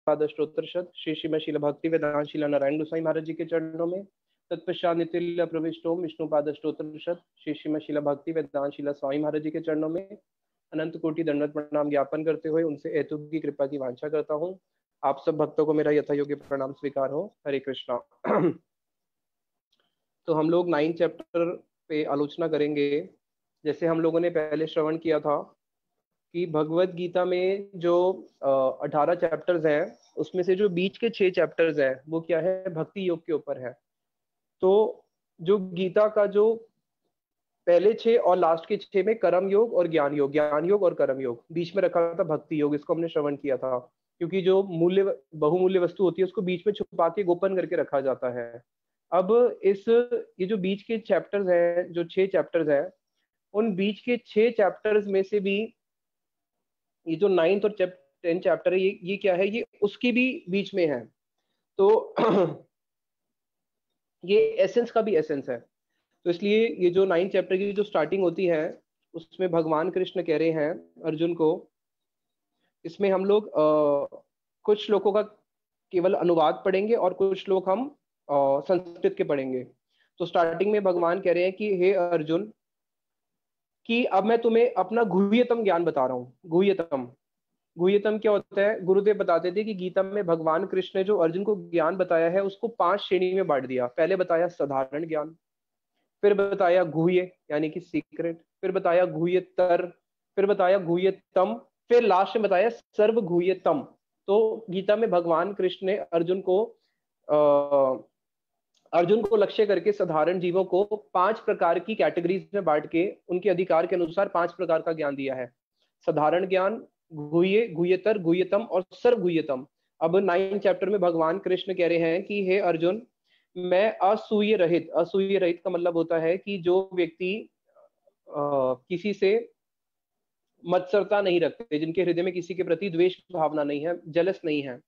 पादस्तोत्रशत श्री श्रीमद श्रील भक्ति वेदांत श्रील नारायण गोसाई महाराज जी के चरणों में। तत्पश्चात नितिल्य प्रविष्टोम विष्णु पादस्तोत्रशत श्री श्रीमद श्रील भक्ति वेदांत श्रील स्वामी महाराज जी के चरणों में अनंत कोटि दंडवत प्रणाम ज्ञापन करते हुए उनसे हेतु की कृपा की वांछा करता हूँ। आप सब भक्तों को मेरा यथा योग्य प्रणाम स्वीकार हो। हरे कृष्णा। तो हम लोग 9 चैप्टर पे आलोचना करेंगे। जैसे हम लोगों ने पहले श्रवण किया था कि भगवत गीता में जो 18 चैप्टर्स हैं उसमें से जो बीच के 6 चैप्टर्स हैं वो क्या है, भक्ति योग के ऊपर है। तो जो गीता का जो पहले 6 और लास्ट के 6 में कर्म योग और ज्ञान योग और कर्म योग, बीच में रखा था भक्ति योग, इसको हमने श्रवण किया था। क्योंकि जो बहुमूल्य वस्तु होती है उसको बीच में छुपा के गोपन करके रखा जाता है। अब ये जो बीच के चैप्टर्स हैं, जो 6 चैप्टर्स हैं, उन बीच के 6 चैप्टर्स में से भी ये जो 9th और 10th चैप्टर है, ये क्या है, ये उसकी भी बीच में है। तो ये एसेंस का भी एसेंस है। तो इसलिए ये जो 9th चैप्टर की जो स्टार्टिंग होती है उसमें भगवान कृष्ण कह रहे हैं अर्जुन को। इसमें हम लोग कुछ श्लोकों का केवल अनुवाद पढ़ेंगे और कुछ श्लोक हम संस्कृत के पढ़ेंगे। तो स्टार्टिंग में भगवान कह रहे हैं कि हे अर्जुन, कि अब मैं तुम्हें अपना गुह्यतम ज्ञान बता रहा हूँ। गुह्यतम क्या होता है? गुरुदेव बताते थे कि गीता में भगवान कृष्ण ने जो अर्जुन को ज्ञान बताया है उसको 5 श्रेणी में बांट दिया। पहले बताया साधारण ज्ञान, फिर बताया गुह्य यानी कि सीक्रेट, फिर बताया गुह्यतर, फिर बताया गुह्यतम, फिर लास्ट में बताया सर्व गुह्यतम। तो गीता में भगवान कृष्ण ने अर्जुन को लक्ष्य करके साधारण जीवों को 5 प्रकार की कैटेगरीज में बांट के उनके अधिकार के अनुसार 5 प्रकार का ज्ञान दिया है। साधारण ज्ञान, गुह्य, गुह्यतर, गुह्यतम और सर्व गुह्यतम। अब 9 चैप्टर में भगवान कृष्ण कह रहे हैं कि हे अर्जुन, मैं असूय रहित का मतलब होता है कि जो व्यक्ति किसी से मत्सरता नहीं रखते, जिनके हृदय में किसी के प्रति द्वेष भावना नहीं है, जलस नहीं है,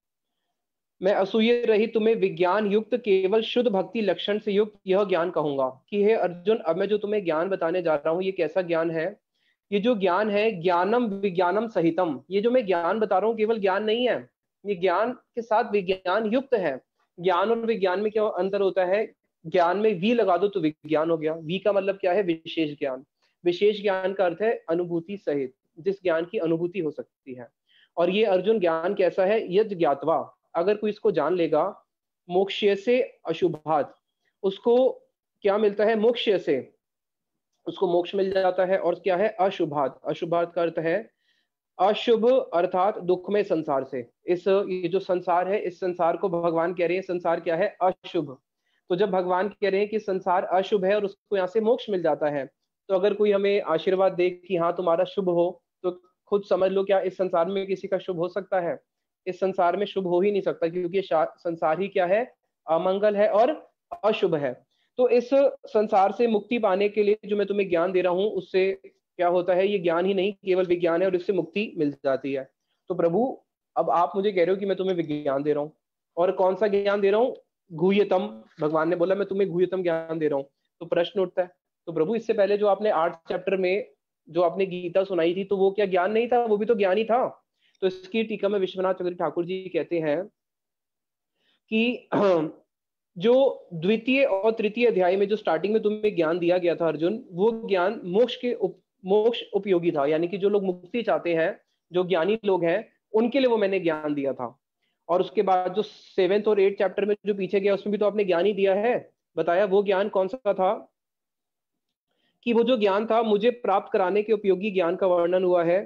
मैं असूय रहित तुम्हें विज्ञान युक्त केवल शुद्ध भक्ति लक्षण से युक्त यह ज्ञान कहूंगा। कि हे अर्जुन, अब मैं जो तुम्हें ज्ञान बताने जा रहा हूँ ये कैसा ज्ञान है? ये जो ज्ञान है ज्ञानम विज्ञानम सहितम। ये जो मैं ज्ञान बता रहा हूँ केवल ज्ञान नहीं है, ये ज्ञान के साथ विज्ञान युक्त है। ज्ञान और विज्ञान में क्या अंतर होता है? ज्ञान में वी लगा दो तो विज्ञान हो गया। वी का मतलब क्या है? विशेष ज्ञान। विशेष ज्ञान का अर्थ है अनुभूति सहित, जिस ज्ञान की अनुभूति हो सकती है। और ये अर्जुन ज्ञान कैसा है? यद ज्ञातवा, अगर कोई इसको जान लेगा, मोक्ष्य से अशुभात, उसको क्या मिलता है? मोक्ष से उसको मोक्ष मिल जाता है। और क्या है? अशुभात, अशुभात का अर्थ है अशुभ, अर्थात दुखमय संसार से। ये जो संसार है, इस संसार को भगवान कह रहे हैं संसार क्या है? अशुभ। तो जब भगवान कह रहे हैं कि संसार अशुभ है और उसको यहाँ से मोक्ष मिल जाता है, तो अगर कोई हमें आशीर्वाद दे कि हाँ तुम्हारा शुभ हो, तो खुद समझ लो क्या इस संसार में किसी का शुभ हो सकता है? इस संसार में शुभ हो ही नहीं सकता, क्योंकि संसार ही क्या है? अमंगल है और अशुभ है। तो इस संसार से मुक्ति पाने के लिए जो मैं तुम्हें ज्ञान दे रहा हूँ उससे क्या होता है? ये ज्ञान ही नहीं केवल विज्ञान है और इससे मुक्ति मिल जाती है। तो प्रभु, अब आप मुझे कह रहे हो कि मैं तुम्हें विज्ञान दे रहा हूँ, और कौन सा ज्ञान दे रहा हूँ? गुह्यतम। भगवान ने बोला मैं तुम्हें गुह्यतम ज्ञान दे रहा हूँ। तो प्रश्न उठता है, तो प्रभु इससे पहले जो आपने 8 चैप्टर में जो आपने गीता सुनाई थी, तो वो क्या ज्ञान नहीं था? वो भी तो ज्ञान ही था। तो इसकी टीका में विश्वनाथ चक्रवर्ती ठाकुर जी कहते हैं कि जो द्वितीय और तृतीय अध्याय में जो स्टार्टिंग में तुम्हें ज्ञान दिया गया था अर्जुन, वो ज्ञान मोक्ष उपयोगी था। यानी कि जो लोग मुक्ति चाहते हैं, जो ज्ञानी लोग हैं, उनके लिए वो मैंने ज्ञान दिया था। और उसके बाद जो 7th और 8th चैप्टर में जो पीछे गया उसमें भी तो आपने ज्ञान ही दिया है। बताया वो ज्ञान कौन सा था? कि वो जो ज्ञान था मुझे प्राप्त कराने के उपयोगी ज्ञान का वर्णन हुआ है।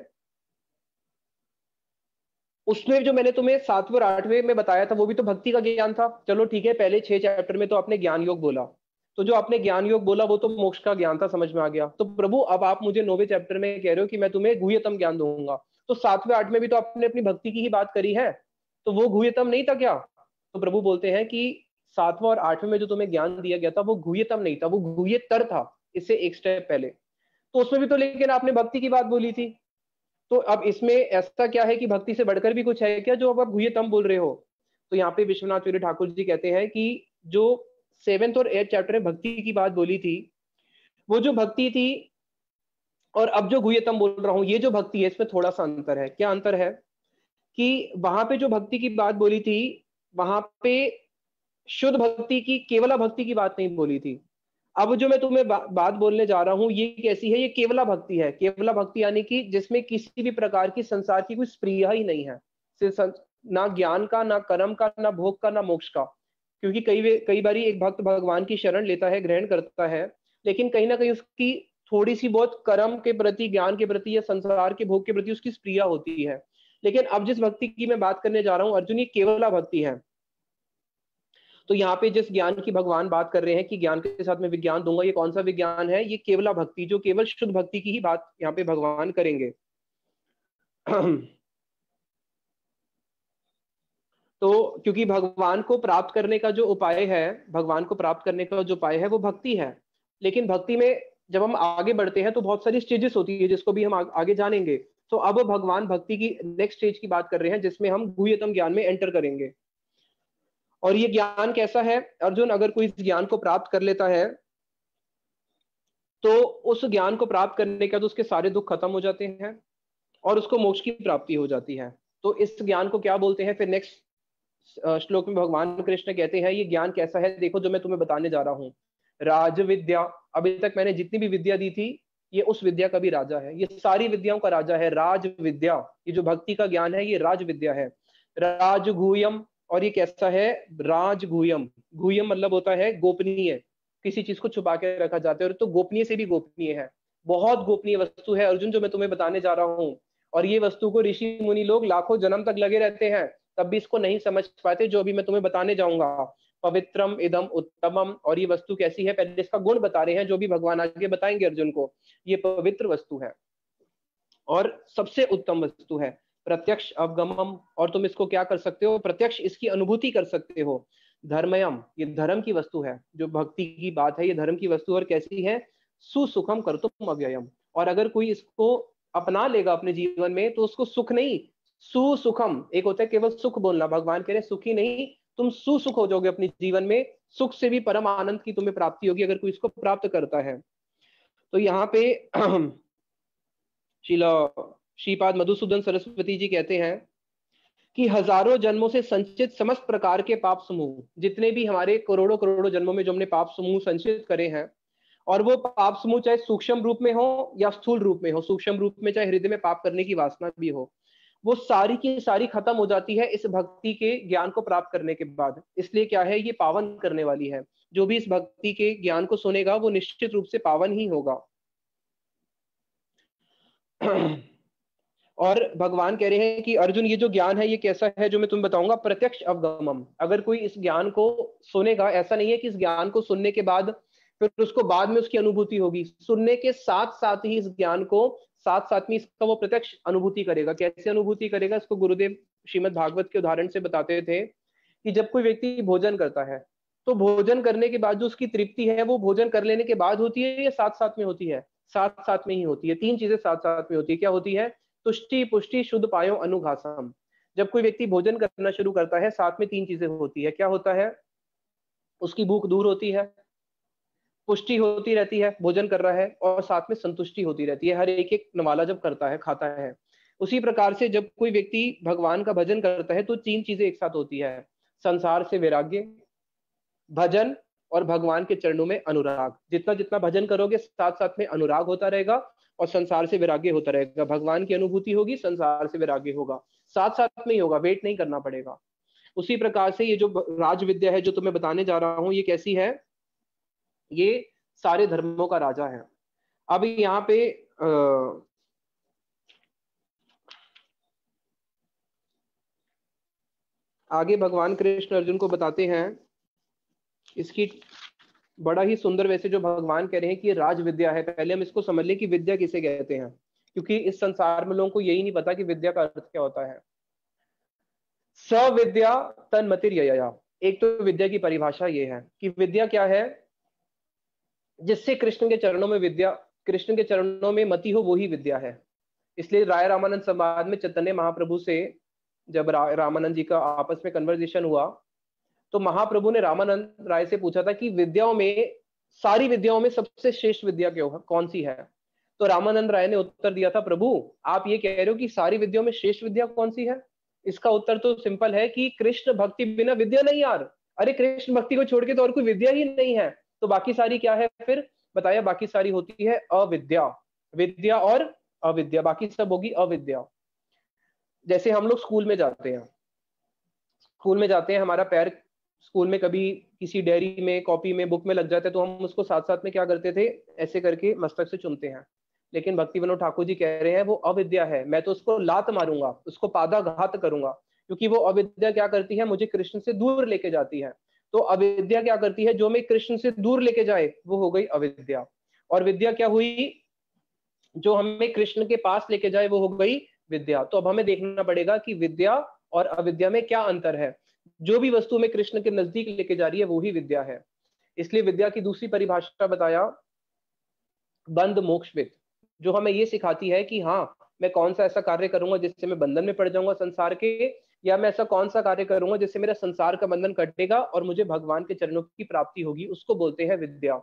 उसमें जो मैंने तुम्हें 7वें और 8वें में बताया था वो भी तो भक्ति का ज्ञान था। चलो ठीक है, पहले 6 चैप्टर में तो आपने ज्ञान योग बोला, तो जो आपने ज्ञान योग बोला वो तो मोक्ष का ज्ञान था, समझ में आ गया। तो प्रभु अब आप मुझे 9वें चैप्टर में कह रहे हो कि मैं तुम्हें गुह्यतम ज्ञान दूंगा, तो 7वें 8वें भी तो आपने अपनी भक्ति की ही बात करी है, तो वो गुह्यतम नहीं था क्या? तो प्रभु बोलते हैं कि 7वें और 8वें में जो तुम्हें ज्ञान दिया गया था वो गुह्यतम नहीं था, वो गुह्यतर था, इससे एक स्टेप पहले। तो उसमें भी तो लेकिन आपने भक्ति की बात बोली थी। तो अब इसमें ऐसा क्या है कि भक्ति से बढ़कर भी कुछ है क्या जो अब आप गुह्यतम बोल रहे हो? तो यहाँ पे विश्वनाथ चक्रवर्ती ठाकुर जी कहते हैं कि जो 7th और 8th चैप्टर में भक्ति की बात बोली थी, वो जो भक्ति थी और अब जो गुह्यतम बोल रहा हूं, ये जो भक्ति है इसमें थोड़ा सा अंतर है। क्या अंतर है? कि वहां पे जो भक्ति की बात बोली थी, वहां पे शुद्ध भक्ति की, केवला भक्ति की बात नहीं बोली थी। अब जो मैं तुम्हें बात बोलने जा रहा हूं ये कैसी है, ये केवला भक्ति है। केवला भक्ति यानी कि जिसमें किसी भी प्रकार की संसार की कोई स्प्रिया ही नहीं है, ना ज्ञान का, ना कर्म का, ना भोग का, ना मोक्ष का। क्योंकि कई बारी एक भक्त भगवान की शरण लेता है, ग्रहण करता है, लेकिन कहीं ना कहीं उसकी थोड़ी सी बहुत कर्म के प्रति, ज्ञान के प्रति या संसार के भोग के प्रति उसकी स्प्रिया होती है। लेकिन अब जिस भक्ति की मैं बात करने जा रहा हूं अर्जुन, ये केवला भक्ति है। तो यहाँ पे जिस ज्ञान की भगवान बात कर रहे हैं कि ज्ञान के साथ में विज्ञान दूंगा, ये कौन सा विज्ञान है? ये केवला भक्ति, जो केवल शुद्ध भक्ति की ही बात यहाँ पे भगवान करेंगे। तो क्योंकि भगवान को प्राप्त करने का जो उपाय है, भगवान को प्राप्त करने का जो उपाय है वो भक्ति है। लेकिन भक्ति में जब हम आगे बढ़ते हैं तो बहुत सारी स्टेजेस होती है, जिसको भी हम आगे जानेंगे। तो अब भगवान भक्ति की नेक्स्ट स्टेज की बात कर रहे हैं, जिसमें हम गुह्यतम ज्ञान में एंटर करेंगे। और ये ज्ञान कैसा है अर्जुन? अगर कोई इस ज्ञान को प्राप्त कर लेता है तो उस ज्ञान को प्राप्त करने के बाद उसके सारे दुख खत्म हो जाते हैं और उसको मोक्ष की प्राप्ति हो जाती है। तो इस ज्ञान को क्या बोलते हैं? फिर नेक्स्ट श्लोक में भगवान कृष्ण कहते हैं ये ज्ञान कैसा है, देखो जो मैं तुम्हें बताने जा रहा हूं। राज विद्या, अभी तक मैंने जितनी भी विद्या दी थी ये उस विद्या का भी राजा है, ये सारी विद्याओं का राजा है। राज विद्या, ये जो भक्ति का ज्ञान है ये राज विद्या है। राजगुह्यम, और ये कैसा है? राजगुह्यम, गुह्यम मतलब होता है गोपनीय, किसी चीज को छुपा के रखा जाता है, और तो गोपनीय से भी गोपनीय है, बहुत गोपनीय वस्तु है अर्जुन जो मैं तुम्हें बताने जा रहा हूँ। और ये वस्तु को ऋषि मुनि लोग लाखों जन्म तक लगे रहते हैं, तब भी इसको नहीं समझ पाते, जो अभी मैं तुम्हें बताने जाऊंगा। पवित्रम इदम उत्तमम, और ये वस्तु कैसी है? पहले इसका गुण बता रहे हैं, जो भी भगवान आगे बताएंगे अर्जुन को। ये पवित्र वस्तु है और सबसे उत्तम वस्तु है। प्रत्यक्ष अवगमम, और तुम इसको क्या कर सकते हो? प्रत्यक्ष इसकी अनुभूति कर सकते हो। धर्मयम, ये धर्म की वस्तु है, जो भक्ति की बात है ये धर्म की वस्तु। और कैसी है? सुसुखम कर्तुम अव्ययम, और अगर कोई इसको अपना लेगा अपने जीवन में तो उसको सुख नहीं, सुसुखम, एक होता है केवल सुख बोलना, भगवान कह रहे सुखी नहीं, तुम सुसुख हो जाओगे अपने जीवन में, सुख से भी परम आनंद की तुम्हें प्राप्ति होगी अगर कोई इसको प्राप्त करता है। तो यहाँ पे श्रीपाद मधुसूदन सरस्वती जी कहते हैं कि हजारों जन्मों से संचित समस्त प्रकार के पाप समूह, जितने भी हमारे करोड़ों करोड़ों जन्मों में जो हमने पाप समूह संचित करे हैं, और वो पाप समूह चाहे सूक्ष्म रूप में हो या स्थूल रूप में हो, सूक्ष्म रूप में चाहे हृदय में पाप करने की वासना भी हो, वो सारी की सारी खत्म हो जाती है इस भक्ति के ज्ञान को प्राप्त करने के बाद। इसलिए क्या है, ये पावन करने वाली है। जो भी इस भक्ति के ज्ञान को सुनेगा वो निश्चित रूप से पावन ही होगा। और भगवान कह रहे हैं कि अर्जुन ये जो ज्ञान है ये कैसा है, जो मैं तुम्हें बताऊंगा। प्रत्यक्ष अवगमम, अगर कोई इस ज्ञान को सुनेगा, ऐसा नहीं है कि इस ज्ञान को सुनने के बाद फिर उसको बाद में उसकी अनुभूति होगी, सुनने के साथ साथ ही इस ज्ञान को साथ साथ में इसका वो प्रत्यक्ष अनुभूति करेगा। कैसे अनुभूति करेगा? इसको गुरुदेव श्रीमद् भागवत के उदाहरण से बताते थे कि जब कोई व्यक्ति भोजन करता है तो भोजन करने के बाद जो उसकी तृप्ति है वो भोजन कर लेने के बाद होती है या साथ साथ में होती है? साथ साथ में ही होती है। तीन चीजें साथ साथ में होती है। क्या होती है? तुष्टि, पुष्टि, शुद्ध पायो, अनुघासम। जब कोई व्यक्ति भोजन करना शुरू करता है साथ में तीन चीजें होती है। क्या होता है? उसकी भूख दूर होती है, पुष्टि होती रहती है भोजन कर रहा है, और साथ में संतुष्टि होती रहती है हर एक एक नवाला जब करता है, खाता है। उसी प्रकार से जब कोई व्यक्ति भगवान का भजन करता है तो तीन चीजें एक साथ होती है। संसार से वैराग्य, भजन, और भगवान के चरणों में अनुराग। जितना जितना भजन करोगे साथ साथ में अनुराग होता रहेगा और संसार से वैराग्य होता रहेगा। भगवान की अनुभूति होगी, संसार से वैराग्य होगा, साथ साथ में ही होगा, वेट नहीं करना पड़ेगा। उसी प्रकार से ये जो राज विद्या है जो तुम्हें बताने जा रहा हूं, ये कैसी है? ये सारे धर्मों का राजा है। अब यहाँ पे आगे भगवान कृष्ण अर्जुन को बताते हैं इसकी बड़ा ही सुंदर, वैसे जो भगवान कह रहे हैं कि ये राज विद्या है। पहले हम इसको समझ लें कि विद्या किसे कहते हैं, क्योंकि इस संसार में लोगों को यही नहीं पता कि विद्या का अर्थ क्या होता है। सविद्या तन्मतिर्यया, एक तो विद्या की परिभाषा ये है कि विद्या क्या है? जिससे कृष्ण के चरणों में विद्या, कृष्ण के चरणों में मति हो, वो ही विद्या है। इसलिए राय रामानंद संवाद में चैतन्य महाप्रभु से जब रामानंद जी का आपस में कन्वर्सेशन हुआ तो महाप्रभु ने रामानंद राय से पूछा था कि विद्याओं में, सारी विद्याओं में सबसे श्रेष्ठ विद्या कौन सी है? तो रामानंद राय ने उत्तर दिया था, प्रभु आप ये कह रहे हो कि सारी विद्याओं में श्रेष्ठ विद्या कौन सी है? इसका उत्तर तो सिंपल है कि कृष्ण भक्ति बिना विद्या नहीं यार। अरे कृष्ण भक्ति को छोड़ के तो और कोई विद्या ही नहीं है। तो बाकी सारी क्या है फिर बताया, बाकी सारी होती है अविद्या। विद्या और अविद्या, बाकी सब होगी अविद्या। जैसे हम लोग स्कूल में जाते हैं, हमारा पैर स्कूल में कभी किसी डायरी में, कॉपी में, बुक में लग जाता है, तो हम उसको साथ साथ में क्या करते थे, ऐसे करके मस्तक से चूमते हैं। लेकिन भक्ति विनोद ठाकुर जी कह रहे हैं वो अविद्या है, मैं तो उसको लात मारूंगा, उसको पादाघात करूंगा, क्योंकि वो अविद्या क्या करती है, मुझे कृष्ण से दूर लेके जाती है। तो अविद्या क्या करती है, जो मैं कृष्ण से दूर लेके जाए वो हो गई अविद्या। और विद्या क्या हुई, जो हमें कृष्ण के पास लेके जाए वो हो गई विद्या। तो अब हमें देखना पड़ेगा कि विद्या और अविद्या में क्या अंतर है। जो भी वस्तु में कृष्ण के नजदीक लेके जा रही है वो ही विद्या है। इसलिए विद्या की दूसरी परिभाषा बताया बंध मोक्षविद, जो हमें ये सिखाती है कि हाँ मैं कौन सा ऐसा कार्य करूंगा जिससे मैं बंधन में पड़ जाऊंगा संसार के, या मैं ऐसा कौन सा कार्य करूंगा जिससे मेरा संसार का बंधन कटेगा और मुझे भगवान के चरणों की प्राप्ति होगी, उसको बोलते हैं विद्या।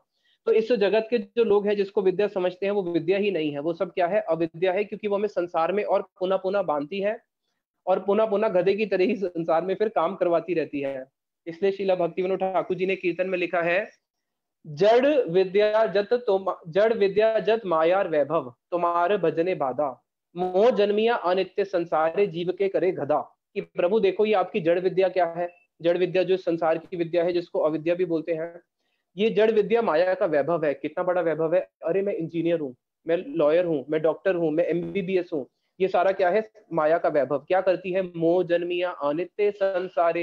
तो इस जगत के जो लोग हैं जिसको विद्या समझते हैं वो विद्या ही नहीं है, वो सब क्या है, अविद्या है, क्योंकि वो हमें संसार में और पुनः पुनः बांधती है और पुनः पुनः गधे की तरह ही संसार में फिर काम करवाती रहती है। इसलिए श्रीला भक्ति विनोद ठाकुर जी ने कीर्तन में लिखा है, जड़ विद्या जत मायार वैभव, तुम्हारे भजने बाधा, मोह जन्मिया अनित्य संसारे, जीव के करे गधा। कि प्रभु देखो ये आपकी जड़ विद्या क्या है, जड़ विद्या जो संसार की विद्या है जिसको अविद्या भी बोलते हैं, ये जड़ विद्या माया का वैभव है। कितना बड़ा वैभव है, अरे मैं इंजीनियर हूँ, मैं लॉयर हूँ, मैं डॉक्टर हूँ, मैं MBBS हूँ, ये सारा क्या है, माया का वैभव। क्या करती है, मोह जन्मिया अनित्य संसारे,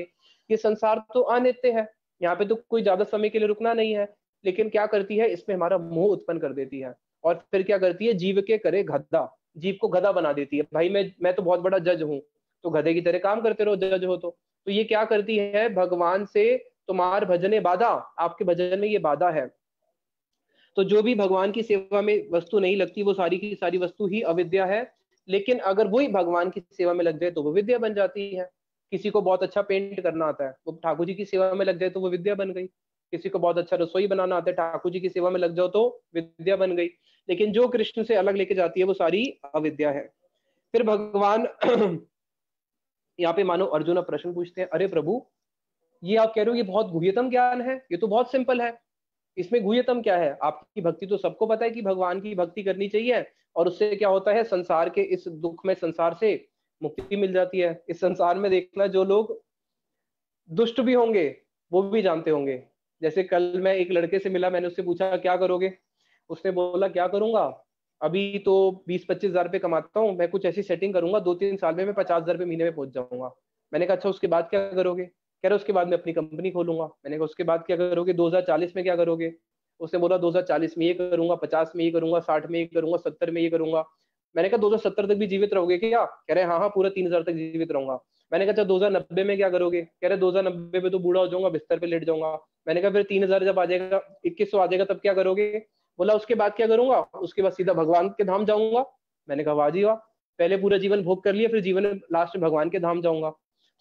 ये संसार तो अनित्य है, यहाँ पे तो कोई ज्यादा समय के लिए रुकना नहीं है, लेकिन क्या करती है, इसमें हमारा मोह उत्पन्न कर देती है। और फिर क्या करती है, जीव के करे गधा, जीव को गधा बना देती है। भाई मैं तो बहुत बड़ा जज हूँ, तो गधे की तरह काम करते रहो, जज हो तो ये क्या करती है, भगवान से तुम्हार भजने बाधा, आपके भजन में ये बाधा है। तो जो भी भगवान की सेवा में वस्तु नहीं लगती वो सारी की सारी वस्तु ही अविद्या है। लेकिन अगर वही भगवान की सेवा में लग जाए तो वो विद्या बन जाती है। किसी को बहुत अच्छा पेंट करना आता है, वो ठाकुर जी की सेवा में लग जाए तो वो विद्या बन गई। किसी को बहुत अच्छा रसोई बनाना आता है, ठाकुर जी की सेवा में लग जाओ तो विद्या बन गई। लेकिन जो कृष्ण से अलग लेके जाती है वो सारी अविद्या है। फिर भगवान यहाँ पे मानो अर्जुन प्रश्न पूछते हैं, अरे प्रभु ये आप कह रहे हो ये बहुत गुह्यतम ज्ञान है, ये तो बहुत सिंपल है, इसमें गुह्यतम क्या है? आपकी भक्ति तो सबको पता है कि भगवान की भक्ति करनी चाहिए, और उससे क्या होता है, संसार के इस दुख में संसार से मुक्ति मिल जाती है। इस संसार में देखना जो लोग दुष्ट भी होंगे वो भी जानते होंगे। जैसे कल मैं एक लड़के से मिला, मैंने उससे पूछा क्या करोगे, उसने बोला क्या करूंगा, अभी तो 20-25 हजार रुपये कमाता हूँ, मैं कुछ ऐसी सेटिंग करूंगा 2-3 साल में मैं 50 हजार रुपये महीने में पहुंच जाऊंगा। मैंने कहा अच्छा उसके बाद क्या करोगे? कह रहे उसके बाद मैं अपनी कंपनी खोलूंगा। मैंने कहा उसके बाद क्या करोगे, 2040 में क्या करोगे? उसने बोला 2040 में ये करूंगा, 50 में ये करूंगा, 60 में ये करूंगा, 70 में ये करूंगा। मैंने कहा 2070 तक भी जीवित रहोगे क्या? कह रहे हाँ हाँ पूरा 3000 तक जीवित रहूंगा। मैंने कहा अच्छा 2090 में क्या करोगे? कह रहे 2090 में तो बूढ़ा हो जाऊंगा, बिस्तर पे लेट जाऊंगा। मैंने कहा फिर 3000 जब आ जाएगा, 2100 आ जाएगा तब क्या करोगे? बोला उसके बाद क्या करूंगा, उसके बाद सीधा भगवान के धाम जाऊंगा। मैंने कहा वाह जी वाह, पहले पूरा जीवन भोग कर लिया, फिर जीवन लास्ट में भगवान के धाम जाऊंगा।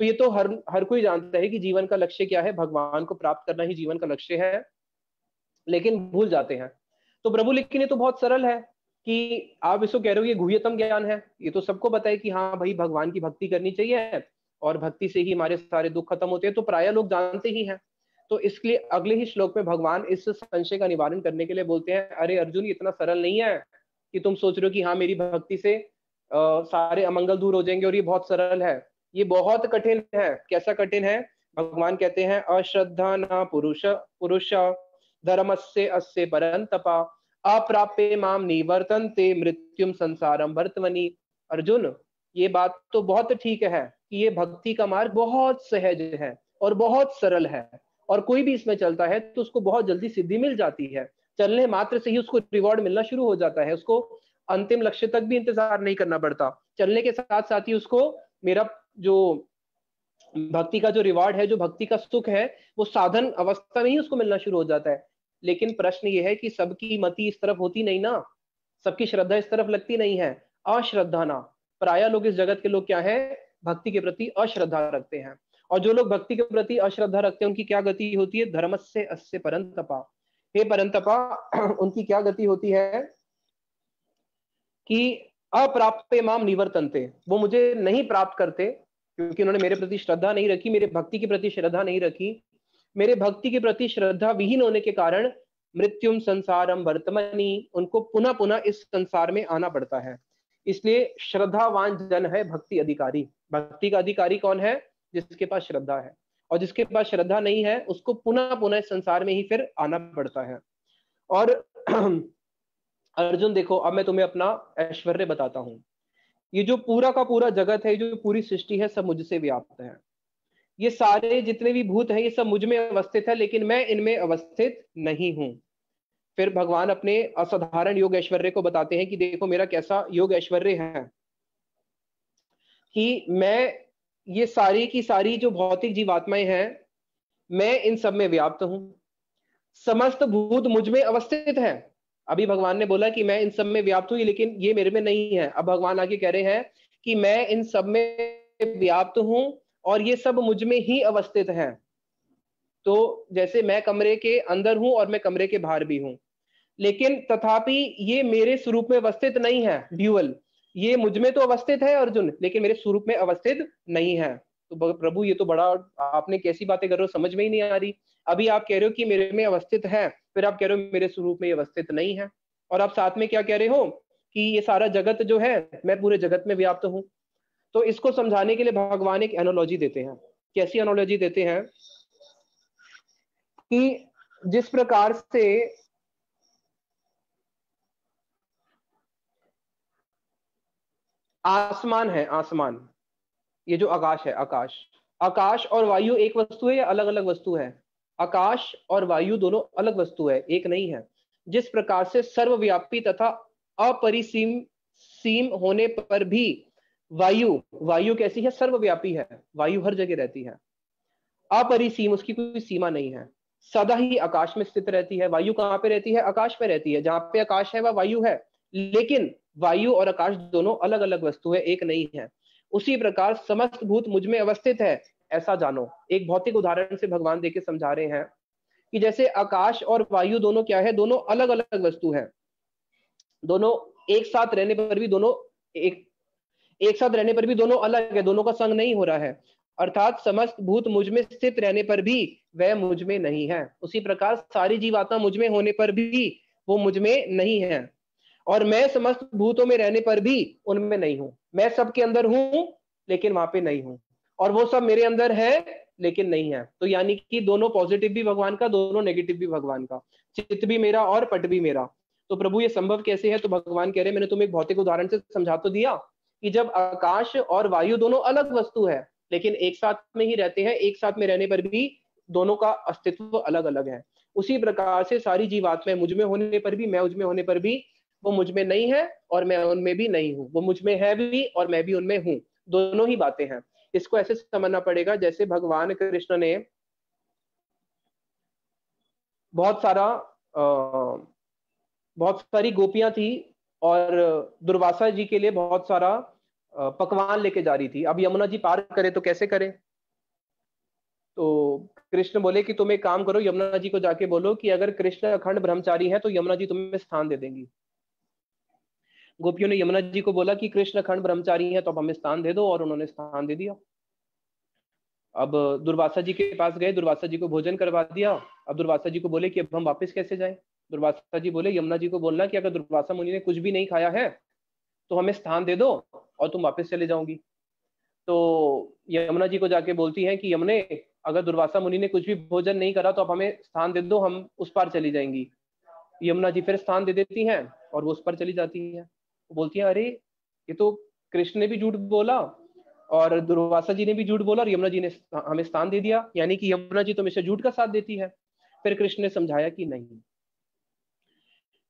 तो ये तो हर कोई जानता है कि जीवन का लक्ष्य क्या है, भगवान को प्राप्त करना ही जीवन का लक्ष्य है, लेकिन भूल जाते हैं। तो प्रभु लेकिन ये तो बहुत सरल है कि आप इसको कह रहे हो ये गुह्यतम ज्ञान है, ये तो सबको पता है कि हाँ भाई भगवान की भक्ति करनी चाहिए और भक्ति से ही हमारे सारे दुख खत्म होते हैं, तो प्राय लोग जानते ही हैं। तो इसलिए अगले ही श्लोक में भगवान इस संशय का निवारण करने के लिए बोलते हैं, अरे अर्जुन ये इतना सरल नहीं है कि तुम सोच रहे हो कि हाँ मेरी भक्ति से सारे अमंगल दूर हो जाएंगे और ये बहुत सरल है। ये बहुत कठिन है। कैसा कठिन है? भगवान कहते हैं अश्रद्धा न पुरुष धर्मस्य अस्य परंतपा, अप्राप्य माम निवर्तन्ते मृत्युम संसारम वर्तमनि। अर्जुन ये बात तो बहुत ठीक है कि ये भक्ति का मार्ग बहुत सहज है और बहुत सरल है, और कोई भी इसमें चलता है तो उसको बहुत जल्दी सिद्धि मिल जाती है। चलने मात्र से ही उसको रिवॉर्ड मिलना शुरू हो जाता है, उसको अंतिम लक्ष्य तक भी इंतजार नहीं करना पड़ता। चलने के साथ साथ ही उसको मेरा जो भक्ति का जो रिवार्ड है, जो भक्ति का सुख है, वो साधन अवस्था में ही उसको मिलना शुरू हो जाता है। लेकिन प्रश्न ये है कि सबकी मति इस तरफ होती नहीं ना, सबकी श्रद्धा इस तरफ लगती नहीं है। अश्रद्धा ना, प्राय लोग इस जगत के लोग क्या है, भक्ति के प्रति अश्रद्धा रखते हैं। और जो लोग भक्ति के प्रति अश्रद्धा रखते हैं उनकी क्या गति होती है, धर्मस्य अस्य परंतपा। हे परंतपा उनकी क्या गति होती है कि अप्राप्य माम निवर्तन्ते, वो मुझे नहीं प्राप्त करते, क्योंकि उन्होंने मेरे प्रति श्रद्धा नहीं रखी, मेरे भक्ति के प्रति श्रद्धा नहीं रखी। मेरे भक्ति के प्रति श्रद्धा विहीन होने के कारण मृत्युम संसारम वर्तमनि, उनको पुनः पुनः इस संसार में आना पड़ता है। इसलिए श्रद्धावान जन है भक्ति अधिकारी। भक्ति का अधिकारी कौन है? जिसके पास श्रद्धा है, और जिसके पास श्रद्धा नहीं है उसको पुनः पुनः इस संसार में ही फिर आना पड़ता है। और अर्जुन देखो, अब मैं तुम्हें अपना ऐश्वर्य बताता हूं। ये जो पूरा का पूरा जगत है, जो पूरी सृष्टि है, सब मुझसे व्याप्त है। ये सारे जितने भी भूत हैं ये सब मुझ में अवस्थित है, लेकिन मैं इनमें अवस्थित नहीं हूं। फिर भगवान अपने असाधारण योग ऐश्वर्य को बताते हैं कि देखो मेरा कैसा योग ऐश्वर्य है, कि मैं ये सारी की सारी जो भौतिक जीवात्माएं हैं, मैं इन सब में व्याप्त हूं। समस्त भूत मुझ में अवस्थित है। अभी भगवान ने बोला कि मैं इन सब में व्याप्त हूं, लेकिन ये मेरे में नहीं है। अब भगवान आगे कह रहे हैं कि मैं इन सब में व्याप्त हूं और ये सब मुझ में ही अवस्थित है। तो जैसे मैं कमरे के अंदर हूं और मैं कमरे के बाहर भी हूं, लेकिन तथापि ये मेरे स्वरूप में अवस्थित नहीं है। ड्यूअल, ये मुझ में तो अवस्थित है अर्जुन, लेकिन मेरे स्वरूप में अवस्थित नहीं है। तो प्रभु ये तो बड़ा, आपने कैसी बातें कर रहे हो, समझ में ही नहीं आ रही। अभी आप कह रहे हो कि मेरे में अवस्थित है, फिर आप कह रहे हो मेरे स्वरूप में अवस्थित नहीं है, और आप साथ में क्या कह रहे हो कि ये सारा जगत जो है, मैं पूरे जगत में व्याप्त हूं। तो इसको समझाने के लिए भगवान एक एनालॉजी देते हैं। कैसी एनालॉजी देते हैं? कि जिस प्रकार से आसमान है, आसमान, ये जो आकाश है, आकाश, आकाश और वायु एक वस्तु है या अलग अलग वस्तु है? आकाश और वायु दोनों अलग वस्तु है, एक नहीं है। जिस प्रकार से सर्वव्यापी तथा अपरिसीम सीम होने पर भी वायु, वायु कैसी है? सर्वव्यापी है, वायु हर जगह रहती है। अपरिसीम, उसकी कोई सीमा नहीं है, सदा ही आकाश में स्थित रहती है। वायु कहाँ पे रहती है? आकाश में रहती है। जहां पे आकाश है वह वायु है, लेकिन वायु और आकाश दोनों अलग अलग वस्तु है, एक नहीं है। उसी प्रकार समस्त भूत मुझ में अवस्थित है, ऐसा जानो। एक भौतिक उदाहरण से भगवान देके समझा रहे हैं कि जैसे आकाश और वायु दोनों क्या है? दोनों अलग अलग वस्तु है। दोनों एक साथ रहने पर भी दोनों एक साथ रहने पर भी दोनों अलग है, दोनों का संग नहीं हो रहा है। अर्थात समस्त भूत मुझ में स्थित रहने पर भी वह मुझ में नहीं है। उसी प्रकार सारी जीवात्मा मुझ में होने पर भी वो मुझ में नहीं है, और मैं समस्त भूतों में रहने पर भी उनमें नहीं हूं। मैं सबके अंदर हूं लेकिन वहां पे नहीं हूं, और वो सब मेरे अंदर है लेकिन नहीं है। तो यानी कि दोनों पॉजिटिव भी भगवान का, दोनों नेगेटिव भी भगवान का, चित्त भी मेरा और पट भी मेरा। तो प्रभु ये संभव कैसे है? तो भगवान कह रहे, मैंने तुम्हें एक भौतिक उदाहरण से समझा तो दिया कि जब आकाश और वायु दोनों अलग वस्तु है, लेकिन एक साथ में ही रहते हैं, एक साथ में रहने पर भी दोनों का अस्तित्व अलग अलग है। उसी प्रकार से सारी जीवात्माएं मुझ में होने पर भी, मैं मुझ में होने पर भी वो मुझ में नहीं है और मैं उनमें भी नहीं हूं। वो मुझ में है भी और मैं भी उनमें हूं, दोनों ही बातें हैं। इसको ऐसे समझना पड़ेगा जैसे भगवान कृष्ण ने बहुत सारी गोपियां थी और दुर्वासा जी के लिए बहुत सारा पकवान लेके जा रही थी। अब यमुना जी पार करे तो कैसे करे? तो कृष्ण बोले कि तुम एक काम करो, यमुना जी को जाके बोलो कि अगर कृष्ण अखंड ब्रह्मचारी है तो यमुना जी तुम्हें स्थान दे देंगी। गोपियों ने यमुना जी को बोला कि कृष्ण अखंड ब्रह्मचारी है तो अब हमें स्थान दे दो, और उन्होंने स्थान दे दिया। अब दुर्वासा जी के पास गए, दुर्वासा जी को भोजन करवा दिया। अब दुर्वासा जी को बोले कि अब हम वापस कैसे जाएं? दुर्वासा जी बोले यमुना जी को बोलना कि अगर दुर्वासा मुनि ने कुछ भी नहीं खाया है तो हमें स्थान दे दो और तुम वापस चले जाओगी। तो यमुना जी को जाके बोलती हैं कि यमुने, अगर दुर्वासा मुनि ने कुछ भी भोजन नहीं करा तो अब हमें स्थान दे दो, हम उस पार चली जाएंगी। यमुना जी फिर स्थान दे देती हैं और वो उस पर चली जाती हैं। बोलती हैं अरे ये तो कृष्ण ने भी झूठ बोला और दुर्वासा जी ने भी झूठ बोला और यमुना जी ने हमें स्थान दे दिया, यानी कि यमुना जी तो हमेशा झूठ का साथ देती है। फिर कृष्ण ने समझाया कि नहीं,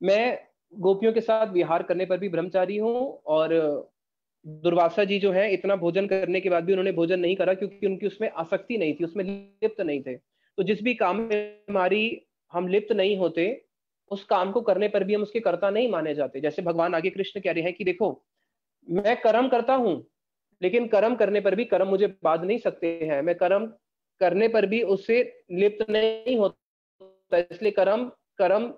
मैं गोपियों के साथ विहार करने पर भी ब्रह्मचारी हूँ, और दुर्वासा जी जो है इतना भोजन करने के बाद भी उन्होंने भोजन नहीं करा क्योंकि उनकी उसमें आसक्ति नहीं थी, उसमें लिप्त नहीं थे। तो जिस भी काम में हमारी हम लिप्त नहीं होते, उस काम को करने पर भी हम उसके कर्ता नहीं माने जाते। जैसे भगवान आगे कृष्ण कह रहे हैं कि देखो मैं कर्म करता हूं, लेकिन कर्म करने पर भी कर्म मुझे बांध नहीं सकते हैं, मैं कर्म करने पर भी उससे लिप्त नहीं होता, इसलिए कर्म कर्म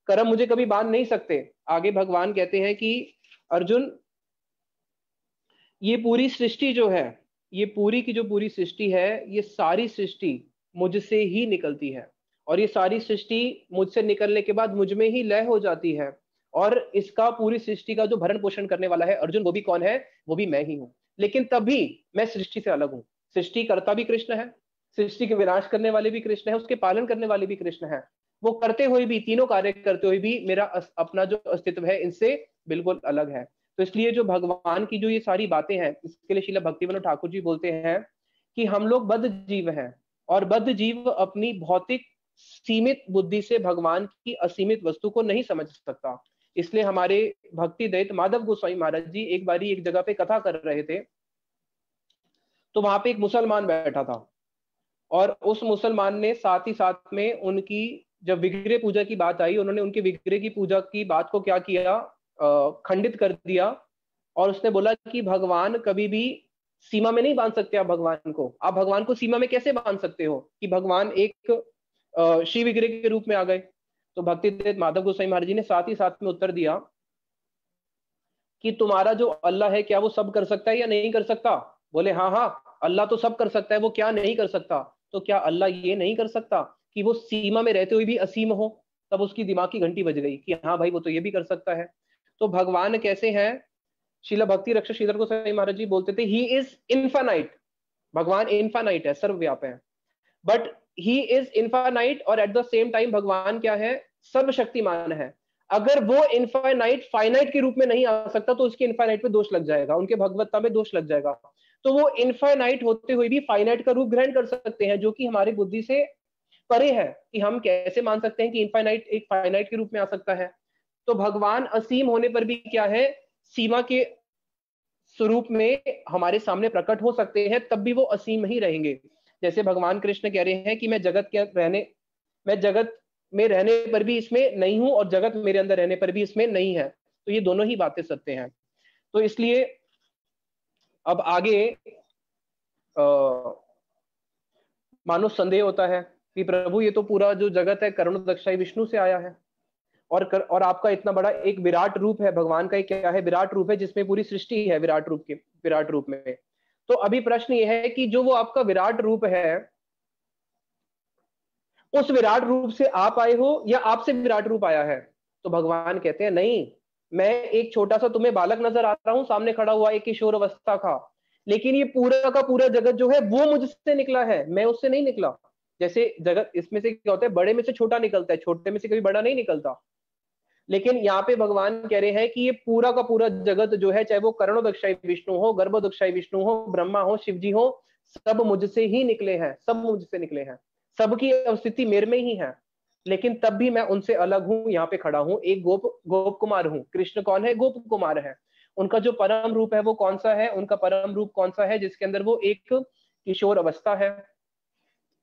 कर्म मुझे कभी बांध नहीं सकते। आगे भगवान कहते हैं कि अर्जुन, ये पूरी सृष्टि जो है ये पूरी की जो पूरी सृष्टि है, ये सारी सृष्टि मुझसे ही निकलती है, और ये सारी सृष्टि मुझसे निकलने के बाद मुझ में ही लय हो जाती है। और इसका पूरी सृष्टि का जो भरण पोषण करने वाला है अर्जुन, वो भी कौन है? वो भी मैं ही हूं। लेकिन तब भी मैं सृष्टि से अलग हूं। सृष्टि करता भी कृष्ण है, सृष्टि के विनाश करने वाले भी कृष्ण है, उसके पालन करने वाले भी कृष्ण है। वो करते हुए भी, तीनों कार्य करते हुए भी मेरा अपना जो अस्तित्व है इनसे बिल्कुल अलग है। तो इसलिए जो भगवान की जो ये सारी बातें हैं, इसके लिए श्रील भक्तिविनोद ठाकुर जी बोलते हैं कि हम लोग बद्ध जीव हैं, और बद्ध जीव अपनी भौतिक सीमित बुद्धि से भगवान की असीमित वस्तु को नहीं समझ सकता। इसलिए हमारे भक्ति दैत माधव गोस्वामी महाराज जी एक बारी एक जगह पे कथा कर रहे थे, तो वहां पे एक मुसलमान बैठा था, और उस मुसलमान ने साथ ही साथ में उनकी, जब विग्रह पूजा की बात आई, उन्होंने उनके विग्रह की पूजा की बात को क्या किया, खंडित कर दिया। और उसने बोला कि भगवान कभी भी सीमा में नहीं बांध सकते। आप भगवान को, आप भगवान को सीमा में कैसे बांध सकते हो कि भगवान एक शिव विग्रह के रूप में आ गए। तो भक्ति माधव गोसाई महाराज जी ने साथ ही साथ में उत्तर दिया कि तुम्हारा जो अल्लाह है, क्या वो सब कर सकता है या नहीं कर सकता? बोले हाँ हाँ, अल्लाह तो सब कर सकता है, वो क्या नहीं कर सकता? तो क्या अल्लाह ये नहीं कर सकता कि वो सीमा में रहते हुए भी असीम हो? तब उसकी दिमाग की घंटी बज गई कि हाँ भाई, वो तो ये भी कर सकता है। तो भगवान कैसे हैं? शिला भक्ति रक्षक श्रीधर गोस्वामी महाराज जी बोलते थे, ही इज इनफाइनाइट। भगवान इनफाइनाइट है, सर्वव्यापक है, बट ही इज इनफाइनाइट, और एट द सेम टाइम भगवान क्या है? सर्वशक्तिमान है। अगर वो इनफाइनाइट फाइनाइट के रूप में नहीं आ सकता, तो उसके इनफाइनाइट पे दोष लग जाएगा, उनके भगवत्ता में दोष लग जाएगा। तो वो इनफाइनाइट होते हुए भी फाइनाइट का रूप ग्रहण कर सकते हैं, जो कि हमारी बुद्धि से परे है, कि हम कैसे मान सकते हैं कि इनफाइनाइट एक फाइनाइट के रूप में आ सकता है। तो भगवान असीम होने पर भी क्या है? सीमा के स्वरूप में हमारे सामने प्रकट हो सकते हैं, तब भी वो असीम ही रहेंगे। जैसे भगवान कृष्ण कह रहे हैं कि मैं जगत में रहने पर भी इसमें नहीं हूं, और जगत मेरे अंदर रहने पर भी इसमें नहीं है। तो ये दोनों ही बातें सत्य हैं। तो इसलिए अब आगे मानो संदेह होता है कि प्रभु, ये तो पूरा जो जगत है करुण दक्षाई विष्णु से आया है, और आपका इतना बड़ा एक विराट रूप है, भगवान का एक क्या है? विराट रूप है, जिसमें पूरी सृष्टि है विराट रूप में। तो अभी प्रश्न ये है कि जो वो आपका विराट रूप है, उस विराट रूप से आप आए हो या आपसे विराट रूप आया है? तो भगवान कहते हैं नहीं, मैं एक छोटा सा तुम्हें बालक नजर आ रहा हूं, सामने खड़ा हुआ एक किशोर अवस्था का, लेकिन ये पूरा का पूरा जगत जो है वो मुझसे निकला है, मैं उससे नहीं निकला। जैसे जगत, इसमें से क्या होता है? बड़े में से छोटा निकलता है, छोटे में से कभी बड़ा नहीं निकलता। लेकिन यहाँ पे भगवान कह रहे हैं कि ये पूरा का पूरा जगत जो है, चाहे वो करणोदक्षाई विष्णु हो, गर्भोदक्षाई विष्णु हो, ब्रह्मा हो, शिव जी हो, सब मुझसे ही निकले हैं, सब मुझसे निकले हैं, सबकी अवस्थिति मेरे में ही है। लेकिन तब भी मैं उनसे अलग हूं, यहाँ पे खड़ा हूं, एक गोप कुमार हूं। कृष्ण कौन है? गोप कुमार है। उनका जो परम रूप है वो कौन सा है? उनका परम रूप कौन सा है? जिसके अंदर वो एक किशोर अवस्था है।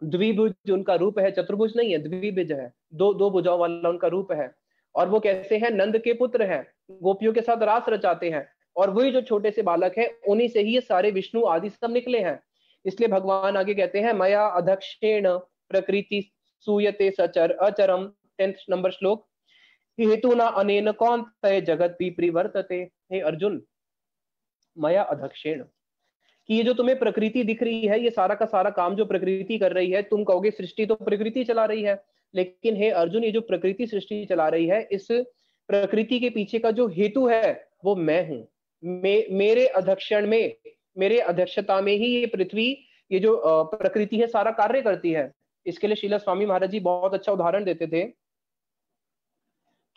द्विभुज उनका रूप है, चतुर्भुज नहीं है, द्विभुज है, दो दो भुजाओं वाला उनका रूप है। और वो कैसे हैं? नंद के पुत्र हैं, गोपियों के साथ रास रचाते हैं, और वही जो छोटे से बालक है, उन्हीं से ही ये सारे विष्णु आदि सब निकले हैं। इसलिए भगवान आगे कहते हैं, मया अधक्षेण प्रकृति सूयते सचर अचरम, 10th नंबर श्लोक, हेतु न अनेन कौन तय जगत भी परिवर्तते। हे अर्जुन, मया अधक्षेण, कि ये जो तुम्हें प्रकृति दिख रही है, ये सारा का सारा काम जो प्रकृति कर रही है, तुम कहोगे सृष्टि तो प्रकृति चला रही है, लेकिन हे अर्जुन, ये जो प्रकृति सृष्टि चला रही है, इस प्रकृति के पीछे का जो हेतु है वो मैं हूं। मेरे अध्यक्षण में, मेरे अध्यक्षता में ही ये पृथ्वी, ये जो प्रकृति है, सारा कार्य करती है। इसके लिए श्रील स्वामी महाराज जी बहुत अच्छा उदाहरण देते थे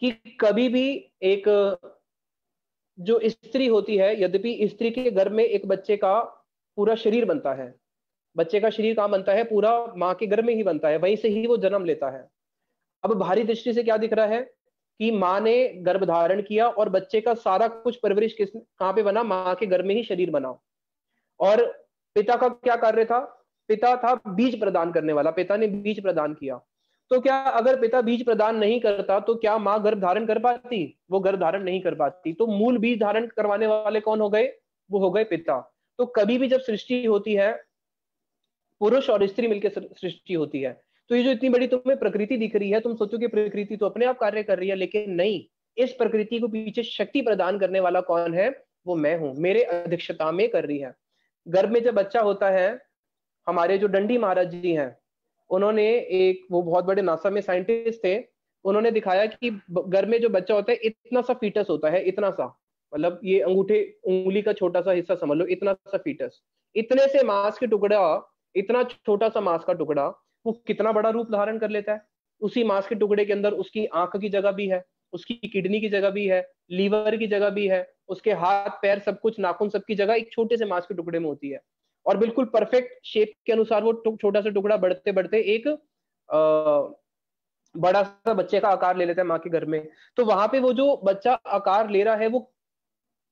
कि कभी भी एक जो स्त्री होती है, यद्यपि स्त्री के गर्भ में एक बच्चे का पूरा शरीर बनता है, बच्चे का शरीर कहाँ बनता है? पूरा माँ के गर्भ में ही बनता है, वहीं से ही वो जन्म लेता है। अब बाहरी दृष्टि से क्या दिख रहा है कि माँ ने गर्भ धारण किया और बच्चे का सारा कुछ परवरिश कहाँ पे बना? माँ के गर्भ में ही शरीर बना। और पिता का क्या कार्य था? पिता था बीज प्रदान करने वाला, पिता ने बीज प्रदान किया। तो क्या अगर पिता बीज प्रदान नहीं करता तो क्या माँ गर्भ धारण कर पाती? वो गर्भ धारण नहीं कर पाती। तो मूल बीज धारण करवाने वाले कौन हो गए? वो हो गए पिता। तो कभी भी जब सृष्टि होती है, पुरुष और स्त्री मिलकर सृष्टि होती है, तो ये जो इतनी बड़ी तुम्हें प्रकृति दिख रही है, तुम सोचो कि प्रकृति तो अपने आप कार्य कर रही है, लेकिन नहीं, इस प्रकृति को पीछे शक्ति प्रदान करने वाला कौन है? वो मैं हूं, मेरे अध्यक्षता में कर रही है। गर्भ में जब बच्चा होता है, हमारे जो दंडी महाराज जी हैं, उन्होंने एक, वो बहुत बड़े नासा में साइंटिस्ट थे, उन्होंने दिखाया कि गर्भ में जो बच्चा होता है इतना सा फीटस होता है, इतना सा, मतलब ये अंगूठे उंगली का छोटा सा हिस्सा समझ लो, इतना सा फीटस, इतने से मांस के टुकड़ा, इतना छोटा सा मांस का टुकड़ा वो कितना बड़ा रूप धारण कर लेता है। उसी मांस के टुकड़े के अंदर उसकी आंख की जगह भी है, उसकी किडनी की जगह भी है, लीवर की जगह भी है, उसके हाथ पैर सब कुछ, नाखून सबकी जगह एक छोटे से मांस के टुकड़े में होती है। और बिल्कुल परफेक्ट शेप के अनुसार वो छोटा सा टुकड़ा बढ़ते बढ़ते एक बड़ा सा बच्चे का आकार ले लेता है माँ के घर में। तो वहां पे वो जो बच्चा आकार ले रहा है, वो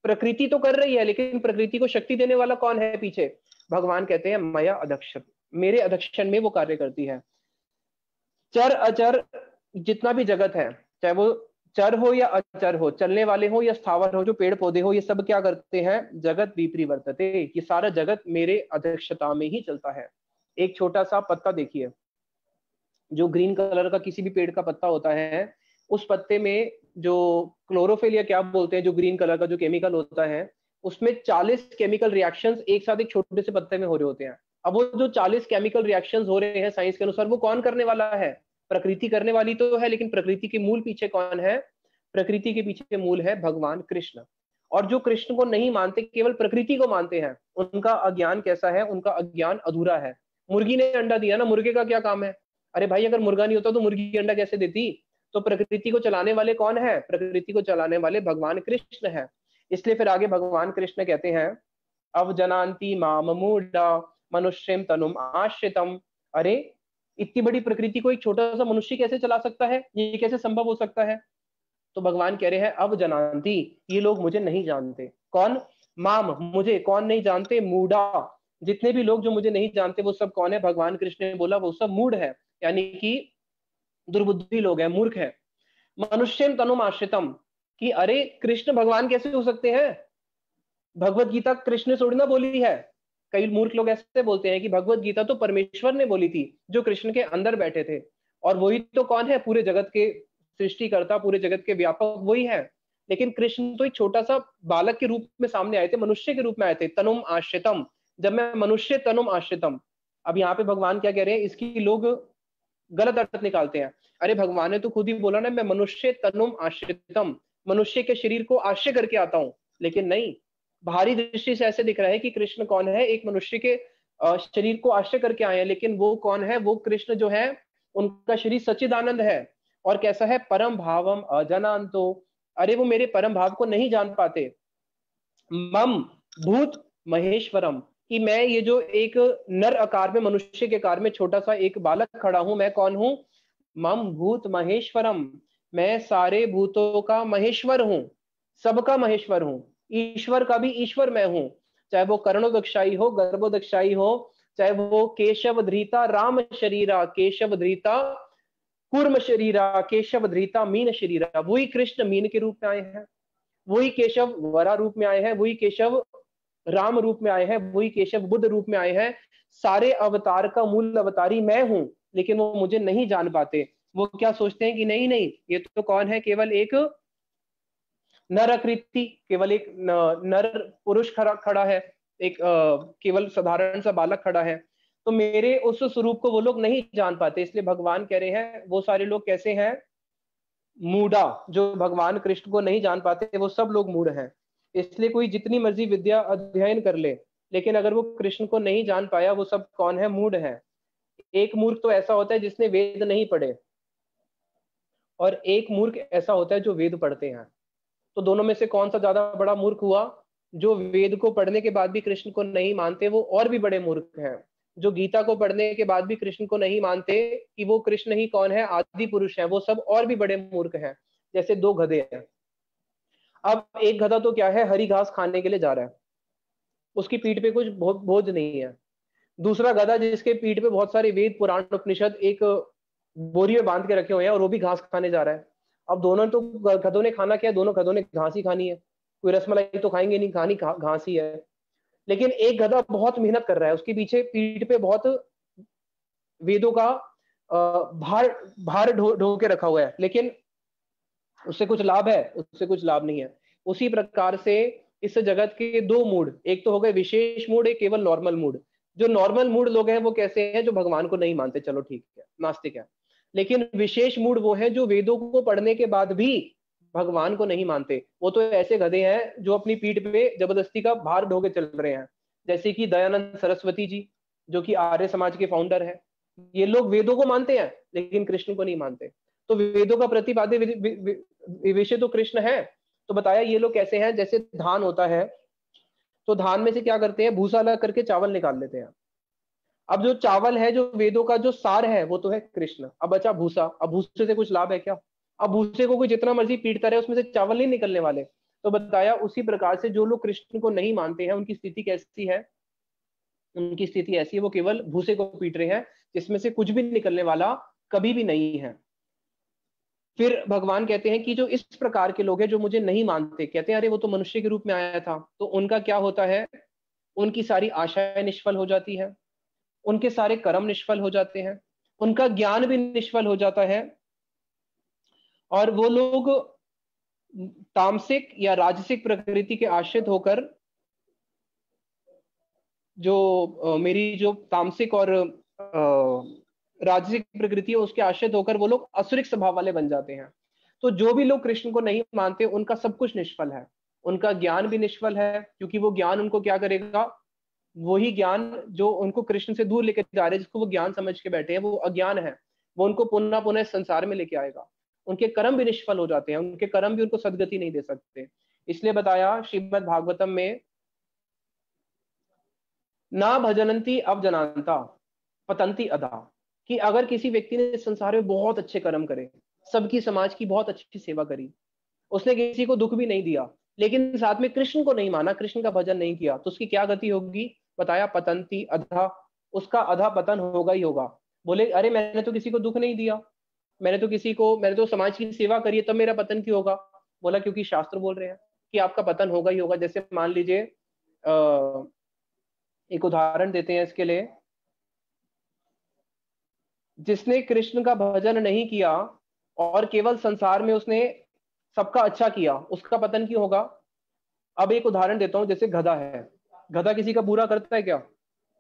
प्रकृति तो कर रही है, लेकिन प्रकृति को शक्ति देने वाला कौन है पीछे? भगवान कहते हैं मया अध्यक्षत, मेरे अध्यक्षण में वो कार्य करती है। चर अचर जितना भी जगत है, चाहे वो चर हो या अचर हो, चलने वाले हो या स्थावर हो, जो पेड़ पौधे हो, ये सब क्या करते हैं? जगत विपरिवर्तते, ये सारा जगत मेरे अध्यक्षता में ही चलता है। एक छोटा सा पत्ता देखिए, जो ग्रीन कलर का किसी भी पेड़ का पत्ता होता है, उस पत्ते में जो क्लोरोफिल या क्या बोलते हैं, जो ग्रीन कलर का जो केमिकल होता है, उसमें 40 केमिकल रिएक्शंस एक साथ एक छोटे से पत्ते में हो रहे होते हैं। अब वो जो 40 केमिकल रिएक्शंस हो रहे हैं साइंस के अनुसार, वो कौन करने वाला है? प्रकृति करने वाली तो है, लेकिन प्रकृति के मूल पीछे कौन है? प्रकृति के पीछे मूल है भगवान कृष्ण। और जो कृष्ण को नहीं मानते, केवल प्रकृति को मानते हैं, उनका अज्ञान कैसा है? उनका अज्ञान अधूरा है। मुर्गी ने अंडा दिया ना, मुर्गे का क्या काम है? अरे भाई, अगर मुर्गा नहीं होता तो मुर्गी अंडा कैसे देती? तो प्रकृति को चलाने वाले कौन है? प्रकृति को चलाने वाले भगवान कृष्ण है। इसलिए फिर आगे भगवान कृष्ण कहते हैं, अवजनान्ति माम मूढ़ा मनुष्यम तनुम आश्रितम। अरे, इतनी बड़ी प्रकृति को एक छोटा सा मनुष्य कैसे चला सकता है? ये कैसे संभव हो सकता है? तो भगवान कह रहे हैं, अवजनान्ति, ये लोग मुझे नहीं जानते। कौन? माम, मुझे। कौन नहीं जानते? मूढ़ा, जितने भी लोग जो मुझे नहीं जानते वो सब कौन है? भगवान कृष्ण ने बोला वो सब मूढ़ है, यानी कि दुर्बुद्धि लोग हैं, मूर्ख है। मनुष्यम तनुम आश्रितम, कि अरे कृष्ण भगवान कैसे हो सकते हैं? भगवत गीता कृष्ण ने थोड़ी ना बोली है। कई मूर्ख लोग ऐसे बोलते हैं कि भगवत गीता तो परमेश्वर ने बोली थी, जो कृष्ण के अंदर बैठे थे, और वही तो कौन है? पूरे जगत के सृष्टिकर्ता, पूरे जगत के व्यापक वही है। लेकिन कृष्ण तो एक छोटा सा बालक के रूप में सामने आए थे, मनुष्य के रूप में आए थे। तनुम आश्रितम, जब मैं मनुष्य तनुम आश्रितम। अब यहाँ पे भगवान क्या कह रहे हैं? इसकी लोग गलत अर्थ निकालते हैं। अरे भगवान ने तो खुद ही बोला ना, मैं मनुष्य तनुम आश्रितम, मनुष्य के शरीर को आश्रय करके आता हूं। लेकिन नहीं, बाहरी दृष्टि से ऐसे दिख रहा है कि कृष्ण कौन है? एक मनुष्य के शरीर को आश्रय करके आए हैं, लेकिन वो कौन है? वो कृष्ण जो है, उनका शरीर सच्चिदानंद है। और कैसा है? परम भावम अजनान्तो, अरे वो मेरे परम भाव को नहीं जान पाते। मम भूत महेश्वरम, कि मैं ये जो एक नर आकार में, मनुष्य के आकार में छोटा सा एक बालक खड़ा हूं, मैं कौन हूं? मम भूत महेश्वरम, मैं सारे भूतों का महेश्वर हूं, सबका महेश्वर हूं, ईश्वर का भी ईश्वर मैं हूं। चाहे वो कर्णोदक्षाई हो, गर्भोदक्षाई हो, चाहे वो केशव धृता राम शरीरा, केशव धृता कूर्म शरीरा, केशव धृता मीन शरीरा, वही कृष्ण मीन के रूप में आए हैं, वही केशव वरा रूप में आए हैं, वही केशव राम रूप में आए हैं, वही केशव बुद्ध रूप में आए हैं। सारे अवतार का मूल अवतारी मैं हूं, लेकिन वो मुझे नहीं जान पाते। वो क्या सोचते हैं कि नहीं नहीं, ये तो कौन है? केवल एक नर आकृति, केवल एक नर पुरुष खड़ा है, एक केवल साधारण सा बालक खड़ा है। तो मेरे उस स्वरूप को वो लोग नहीं जान पाते। इसलिए भगवान कह रहे हैं, वो सारे लोग कैसे हैं? मूढ़ा, जो भगवान कृष्ण को नहीं जान पाते, वो सब लोग मूढ़ हैं। इसलिए कोई जितनी मर्जी विद्या अध्ययन कर ले, लेकिन अगर वो कृष्ण को नहीं जान पाया, वो सब कौन है? मूढ़ है। एक मूर्ख तो ऐसा होता है जिसने वेद नहीं पढ़े, और एक मूर्ख ऐसा होता है जो वेद पढ़ते हैं। तो दोनों में से कौन सा ज्यादा बड़ा मूर्ख हुआ? जो वेद को पढ़ने के बाद भी कृष्ण को नहीं मानते, वो और भी बड़े मूर्ख हैं। जो गीता को पढ़ने के बाद भी कृष्ण को नहीं मानते कि वो कृष्ण ही कौन है? आदि पुरुष है, वो सब और भी बड़े मूर्ख हैं। जैसे दो गधे हैं। अब एक गधा तो क्या है, हरी घास खाने के लिए जा रहा है, उसकी पीठ पे कुछ बोझ नहीं है। दूसरा गधा जिसके पीठ पे बहुत सारे वेद पुराण उपनिषद एक बोरी में बांध के रखे हुए हैं, और वो भी घास खाने जा रहा है। अब दोनों तो गधों ने खाना क्या है? दोनों गधों ने घास ही खानी है, कोई रसमलाई तो खाएंगे नहीं, खानी घास ही है। लेकिन एक गधा बहुत मेहनत कर रहा है, उसके पीछे पीठ पे बहुत वेदों का भार भार ढो के रखा हुआ है, लेकिन उससे कुछ लाभ है? उससे कुछ लाभ नहीं है। उसी प्रकार से इस जगत के दो मूड, एक तो हो गए विशेष मूड, एक केवल नॉर्मल मूड। जो नॉर्मल मूड लोग हैं वो कैसे हैं, जो भगवान को नहीं मानते, चलो ठीक है, नास्तिक है। लेकिन विशेष मूड वो है जो वेदों को पढ़ने के बाद भी भगवान को नहीं मानते। वो तो ऐसे गधे हैं जो अपनी पीठ पे जबरदस्ती का भार ढोके चल रहे हैं, जैसे कि दयानंद सरस्वती जी, जो कि आर्य समाज के फाउंडर है। ये लोग वेदों को मानते हैं लेकिन कृष्ण को नहीं मानते। तो वेदों का प्रतिपाद्य विषय तो कृष्ण है। तो बताया ये लोग कैसे हैं, जैसे धान होता है तो धान में से क्या करते हैं, भूसा अलग करके चावल निकाल लेते हैं। अब जो चावल है, जो वेदों का जो सार है, वो तो है कृष्ण। अब बचा भूसा, अब भूसे से कुछ लाभ है क्या? अब भूसे को कोई जितना मर्जी पीटता रहे, उसमें से चावल नहीं निकलने वाले। तो बताया उसी प्रकार से जो लोग कृष्ण को नहीं मानते हैं उनकी स्थिति कैसी है, उनकी स्थिति ऐसी है, वो केवल भूसे को पीट रहे हैं जिसमें से कुछ भी निकलने वाला कभी भी नहीं है। फिर भगवान कहते हैं कि जो इस प्रकार के लोग हैं जो मुझे नहीं मानते, कहते हैं अरे वो तो मनुष्य के रूप में आया था, तो उनका क्या होता है, उनकी सारी आशाएं निष्फल हो जाती है, उनके सारे कर्म निष्फल हो जाते हैं, उनका ज्ञान भी निष्फल हो जाता है, और वो लोग तामसिक या राजसिक प्रकृति के आश्रित होकर, जो मेरी जो तामसिक और राजसिक प्रकृति है उसके आश्रित होकर वो लोग असुरिक स्वभाव वाले बन जाते हैं। तो जो भी लोग कृष्ण को नहीं मानते उनका सब कुछ निष्फल है, उनका ज्ञान भी निष्फल है, क्योंकि वो ज्ञान उनको क्या करेगा, वही ज्ञान जो उनको कृष्ण से दूर लेके जा रहे हैं, जिसको वो ज्ञान समझ के बैठे हैं, वो अज्ञान है, वो उनको पुनः पुनः संसार में लेके आएगा। उनके कर्म भी निष्फल हो जाते हैं, उनके कर्म भी उनको सदगति नहीं दे सकते। इसलिए बताया श्रीमद् भागवतम में, ना भजनंती अवजनांता पतंती अधा, कि अगर किसी व्यक्ति ने संसार में बहुत अच्छे कर्म करे, सबकी समाज की बहुत अच्छी सेवा करी, उसने किसी को दुख भी नहीं दिया, लेकिन साथ में कृष्ण को नहीं माना, कृष्ण का भजन नहीं किया, तो उसकी क्या गति होगी? बताया पतंती अधा, उसका अधा पतन होगा ही होगा। बोले अरे मैंने तो किसी को दुख नहीं दिया, मैंने तो समाज की सेवा करी है, तब मेरा पतन क्यों होगा? बोला क्योंकि शास्त्र बोल रहे हैं कि आपका पतन होगा ही होगा। जैसे मान लीजिए एक उदाहरण देते हैं इसके लिए, जिसने कृष्ण का भजन नहीं किया और केवल संसार में उसने सबका अच्छा किया, उसका पतन क्यों होगा? अब एक उदाहरण देता हूं, जैसे गधा है, गधा किसी का बुरा करता है क्या?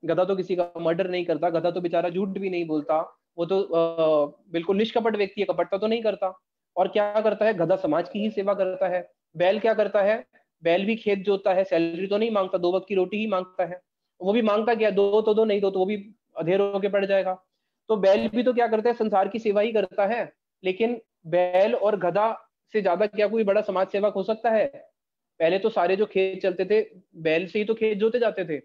गधा तो किसी का मर्डर नहीं करता, गधा तो बेचारा झूठ भी नहीं बोलता, वो तो बिल्कुल निष्कपट व्यक्ति है, कपटता तो नहीं करता। और क्या करता है, गधा समाज की ही सेवा करता है। बैल क्या करता है, बैल भी खेत जोतता है, सैलरी तो नहीं मांगता, 2 वक्त की रोटी ही मांगता है। वो भी मांगता क्या, दो तो दो, नहीं दो तो वो भी अधेर होके पड़ जाएगा। तो बैल भी तो क्या करता है, संसार की सेवा ही करता है। लेकिन बैल और गधा से ज्यादा क्या कोई बड़ा समाज सेवक हो सकता है? पहले तो सारे जो खेत चलते थे, बैल से ही तो खेत जोते जाते थे।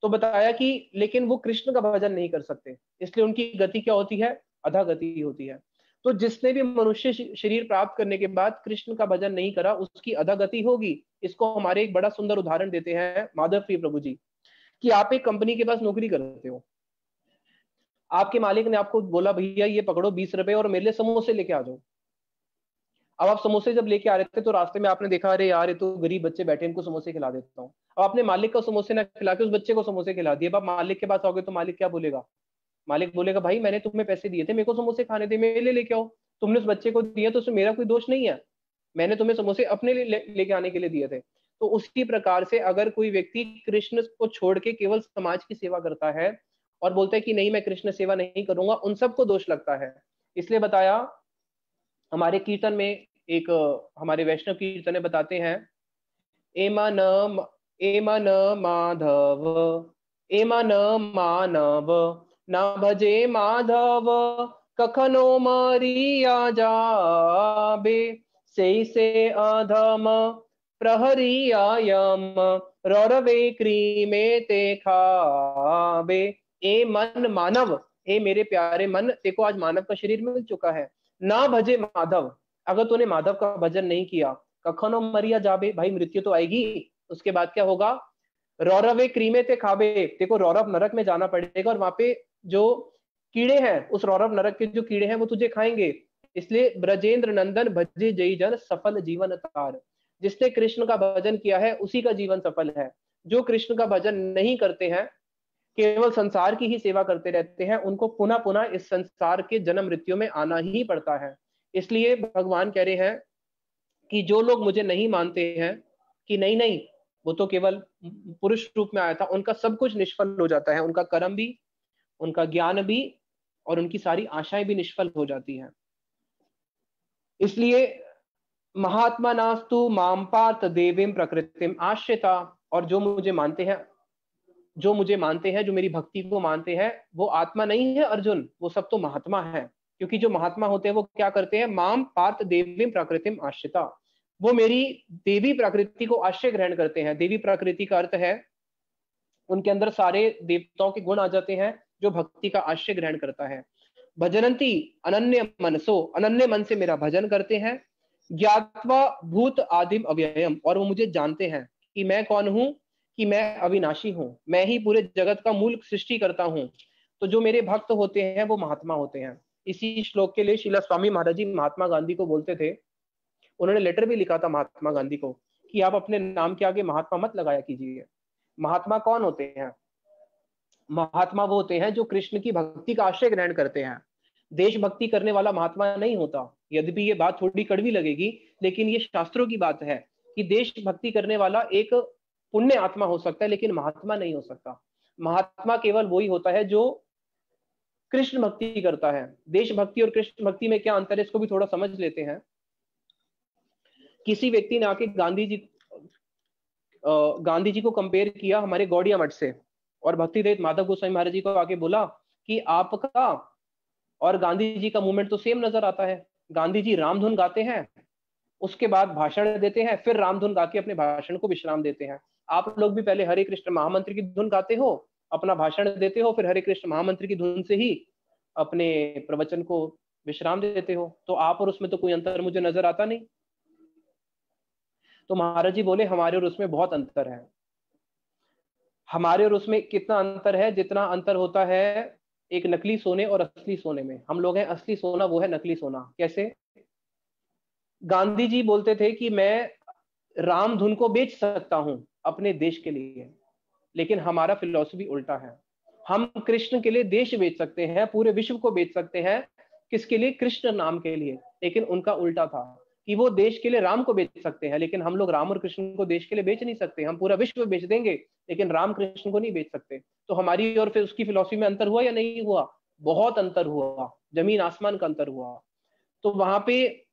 तो बताया कि लेकिन वो कृष्ण का भजन नहीं कर सकते, इसलिए उनकी गति क्या होती है, अधा गति होती है। तो जिसने भी मनुष्य शरीर प्राप्त करने के बाद कृष्ण का भजन नहीं करा, उसकी अधा गति होगी। इसको हमारे एक बड़ा सुंदर उदाहरण देते हैं माधव प्रिय प्रभु जी, कि आप एक कंपनी के पास नौकरी करते हो, आपके मालिक ने आपको बोला भैया ये पकड़ो 20 रुपए और मेरे लिए समोसे लेके आ जाओ। अब आप समोसे जब लेके आ रहे थे तो रास्ते में आपने देखा अरे यार ये तो गरीब बच्चे बैठे, इनको समोसे खिला देता हूँ। अब आपने मालिक को समोसे ना खिला के उस बच्चे को समोसे खिला दिए। अब आप मालिक के पास आओगे तो मालिक क्या बोलेगा? मालिक बोलेगा भाई मैंने तुम्हें पैसे दिए थे, मेरे को समोसे खाने थे, मेरे लिए लेके आओ। तुमने उस बच्चे को दिया तो उसमें मेरा कोई दोष नहीं है, मैंने तुम्हें समोसे अपने लिए लेके आने के लिए दिए थे। तो उसी प्रकार से अगर कोई व्यक्ति कृष्ण को छोड़ के केवल समाज की सेवा करता है और बोलता है कि नहीं मैं कृष्ण सेवा नहीं करूंगा, उन सबको दोष लगता है। इसलिए बताया हमारे कीर्तन में, एक हमारे वैष्णव कीर्तन में बताते हैं, एमन एमन माधव एमन मानव, न भजे माधव कखनो मरिया जाबे, से अधम प्रहरिया यम रौरवे क्रीमे ते खाबे। ए मन मानव, ए मेरे प्यारे मन, देखो आज मानव का शरीर मिल चुका है, ना भजे माधव, अगर तूने माधव का भजन नहीं किया, कखनो मरिया जाबे, भाई मृत्यु तो आएगी, उसके बाद क्या होगा, रौरवे क्रीमे ते खाबे, देखो रौरव नरक में जाना पड़ेगा और वहां पे जो कीड़े हैं, उस रौरव नरक के जो कीड़े हैं वो तुझे खाएंगे। इसलिए ब्रजेंद्र नंदन भजे जय जन सफल जीवन तार, जिसने कृष्ण का भजन किया है उसी का जीवन सफल है। जो कृष्ण का भजन नहीं करते हैं, केवल संसार की ही सेवा करते रहते हैं, उनको पुनः पुनः इस संसार के जन्म मृत्यु में आना ही पड़ता है। इसलिए भगवान कह रहे हैं कि जो लोग मुझे नहीं मानते हैं, कि नहीं नहीं वो तो केवल पुरुष रूप में आया था, उनका सब कुछ निष्फल हो जाता है, उनका कर्म भी, उनका ज्ञान भी, और उनकी सारी आशाएं भी निष्फल हो जाती हैं। इसलिए महात्मा नास्तु माम पार्थ देवीम प्रकृतिम आश्रिता, और जो मुझे मानते हैं, जो मेरी भक्ति को मानते हैं, वो आत्मा नहीं है अर्जुन, वो सब तो महात्मा है। क्योंकि जो महात्मा होते हैं वो क्या करते हैं, माम पार्थ देवीम प्रकृतिम आश्रिता, वो मेरी देवी प्रकृति को आश्रय ग्रहण करते हैं। देवी प्रकृति का अर्थ है उनके अंदर सारे देवताओं के गुण आ जाते हैं, जो भक्ति का आश्रय ग्रहण करता है। भजनंती अनन्य मनसो, अनन्य मन से मेरा भजन करते हैं। ज्ञात्वा भूत आदिम अव्ययम, और वो मुझे जानते हैं कि मैं कौन हूं, कि मैं अविनाशी हूं, मैं ही पूरे जगत का मूल सृष्टि करता हूं। तो जो मेरे भक्त होते हैं वो महात्मा होते हैं। इसी श्लोक के लिए शिला स्वामी महाराज जी महात्मा गांधी को बोलते थे, उन्होंने लेटर भी लिखा था महात्मा गांधी को कि आप अपने नाम के आगे महात्मा मत लगाया कीजिए। महात्मा कौन होते हैं? महात्मा वो होते हैं जो कृष्ण की भक्ति का आश्रय ग्रहण करते हैं। देशभक्ति करने वाला महात्मा नहीं होता। यद्यपि ये बात थोड़ी कड़वी लगेगी, लेकिन ये शास्त्रों की बात है कि देशभक्ति करने वाला एक पुण्य आत्मा हो सकता है, लेकिन महात्मा नहीं हो सकता। महात्मा केवल वही होता है जो कृष्ण भक्ति करता है। देशभक्ति और कृष्ण भक्ति में क्या अंतर है, इसको भी थोड़ा समझ लेते हैं। किसी व्यक्ति ने आके गांधी जी को कंपेयर किया हमारे गौड़िया मठ से, और भक्तिवेदांत माधव गोस्वामी महाराज जी को आके बोला कि आपका और गांधी जी का मूवमेंट तो सेम नजर आता है। गांधी जी रामधुन गाते हैं, उसके बाद भाषण देते हैं, फिर रामधुन गा के अपने भाषण को विश्राम देते हैं। आप लोग भी पहले हरे कृष्ण महामंत्र की धुन गाते हो, अपना भाषण देते हो, फिर हरे कृष्ण महामंत्र की धुन से ही अपने प्रवचन को विश्राम देते हो। तो आप और उसमें तो कोई अंतर मुझे नजर आता नहीं। तो महाराज जी बोले हमारे और उसमें बहुत अंतर है। हमारे और उसमें कितना अंतर है? जितना अंतर होता है एक नकली सोने और असली सोने में। हम लोग हैं असली सोना, वो है नकली सोना। कैसे? गांधी जी बोलते थे कि मैं राम धुन को बेच सकता हूं अपने देश के लिए, लेकिन हमारा फिलॉसफी उल्टा है। हम कृष्ण के लिए देश बेच सकते हैं, पूरे विश्व को बेच सकते हैं। किसके लिए? कृष्ण नाम के लिए। लेकिन उनका उल्टा था कि वो देश के लिए राम को बेच सकते हैं, लेकिन हम लोग राम और कृष्ण को देश के लिए बेच नहीं सकते। हम पूरा विश्व बेच देंगे, लेकिन राम कृष्ण को नहीं बेच सकते। तो हमारी और फिर उसकी फिलॉसफी में अंतर हुआ या नहीं हुआ? बहुत अंतर हुआ, जमीन आसमान का अंतर हुआ। तो वहां पे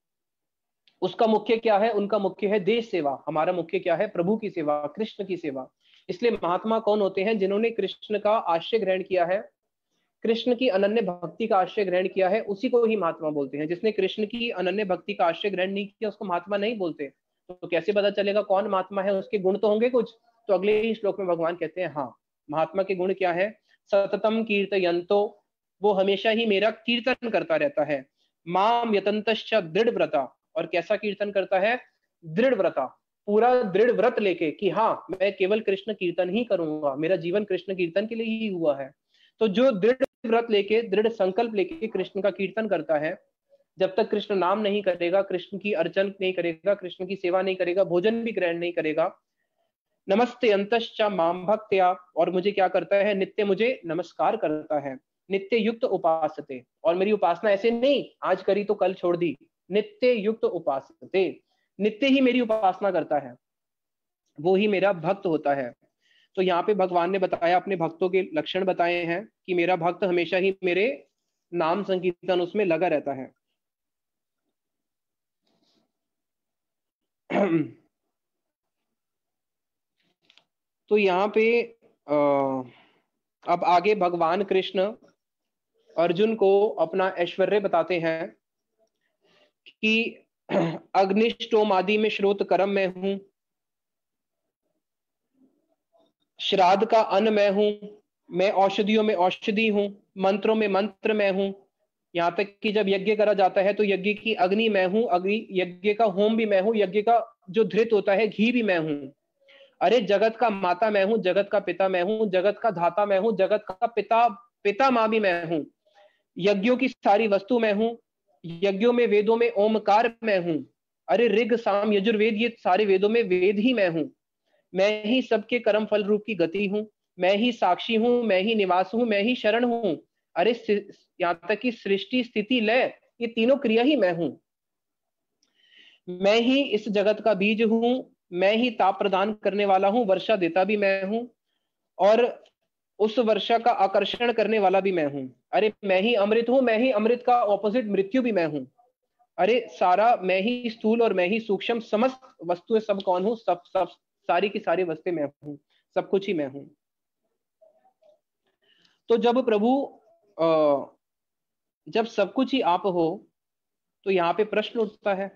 उसका मुख्य क्या है? उनका मुख्य है देश सेवा, हमारा मुख्य क्या है? प्रभु की सेवा, कृष्ण की सेवा। इसलिए महात्मा कौन होते हैं? जिन्होंने कृष्ण का आश्रय ग्रहण किया है, कृष्ण की अनन्य भक्ति का आश्रय ग्रहण किया है, उसी को ही महात्मा बोलते हैं। जिसने कृष्ण की अनन्य भक्ति का आश्रय ग्रहण नहीं किया उसको महात्मा नहीं बोलते। तो कैसे पता चलेगा कौन महात्मा है? उसके गुण तो होंगे कुछ। तो अगले ही श्लोक में भगवान कहते हैं हाँ, महात्मा के गुण क्या है? सततम कीर्तयन्तो, वो हमेशा ही मेरा कीर्तन करता रहता है। माम यतंतश्च दृढ़ व्रता, और कैसा कीर्तन करता है? दृढ़ व्रता, पूरा दृढ़ व्रत लेके कि हाँ मैं केवल कृष्ण कीर्तन ही करूंगा, मेरा जीवन कृष्ण कीर्तन के लिए ही हुआ है। तो जो दृढ़ व्रत लेके, दृढ़ संकल्प लेके कृष्ण का कीर्तन करता है, जब तक कृष्ण नाम नहीं करेगा, कृष्ण की अर्चन नहीं करेगा, कृष्ण की सेवा नहीं करेगा, भोजन भी ग्रहण नहीं करेगा, नमस्ते अंतश्च माम भक्त्या, और मुझे क्या करता है? नित्य मुझे नमस्कार करता है। नित्य युक्त उपासते, और मेरी उपासना ऐसे नहीं आज करी तो कल छोड़ दी, नित्य युक्त उपासते, नित्य ही मेरी उपासना करता है, वो ही मेरा भक्त होता है। तो यहाँ पे भगवान ने बताया, अपने भक्तों के लक्षण बताए हैं कि मेरा भक्त हमेशा ही मेरे नाम संकीर्तन उसमें लगा रहता है। तो यहाँ पे अब आगे भगवान कृष्ण अर्जुन को अपना ऐश्वर्य बताते हैं कि अग्निष्टोम आदि में श्रोत कर्म मैं हूं, श्राद्ध का अन्न मैं हूं, मैं औषधियों में औषधि हूं, मंत्रों में मंत्र मैं हूं। यहाँ तक कि जब यज्ञ करा जाता है तो यज्ञ की अग्नि मैं हूं, अग्नि यज्ञ का होम भी मैं हूं, यज्ञ का जो धृत होता है घी भी मैं हूं। अरे जगत का माता मैं हूं, जगत का पिता मैं हूं, जगत का धाता मैं हूं, जगत का पिता पिता माँ भी मैं हूं। यज्ञों की सारी वस्तु मैं हूं, यज्ञों में वेदों में ओमकार मैं हूं। अरे ऋग साम यजुर्वेद ये सारे वेदों में वेद ही मैं हूं। मैं ही सबके कर्म फल रूप की गति हूं, मैं ही साक्षी हूं, मैं ही निवास हूं, मैं ही शरण हूं। अरे यहाँ तक कि सृष्टि स्थिति लय ये तीनों क्रिया ही मैं हूं। मैं ही इस जगत का बीज हूं, मैं ही ताप प्रदान करने वाला हूँ, वर्षा देता भी मैं हूँ, और उस वर्षा का आकर्षण करने वाला भी मैं हूँ। अरे मैं ही अमृत हूँ, मैं ही अमृत का ऑपोजिट मृत्यु भी मैं हूँ। अरे सारा मैं ही स्थूल और मैं ही सूक्ष्म समस्त वस्तुएं सब कौन हूँ, सब सब सारी की सारी वस्तुएं मैं हूँ, सब कुछ ही मैं हूँ। तो जब प्रभु जब सब कुछ ही आप हो, तो यहाँ पे प्रश्न उठता है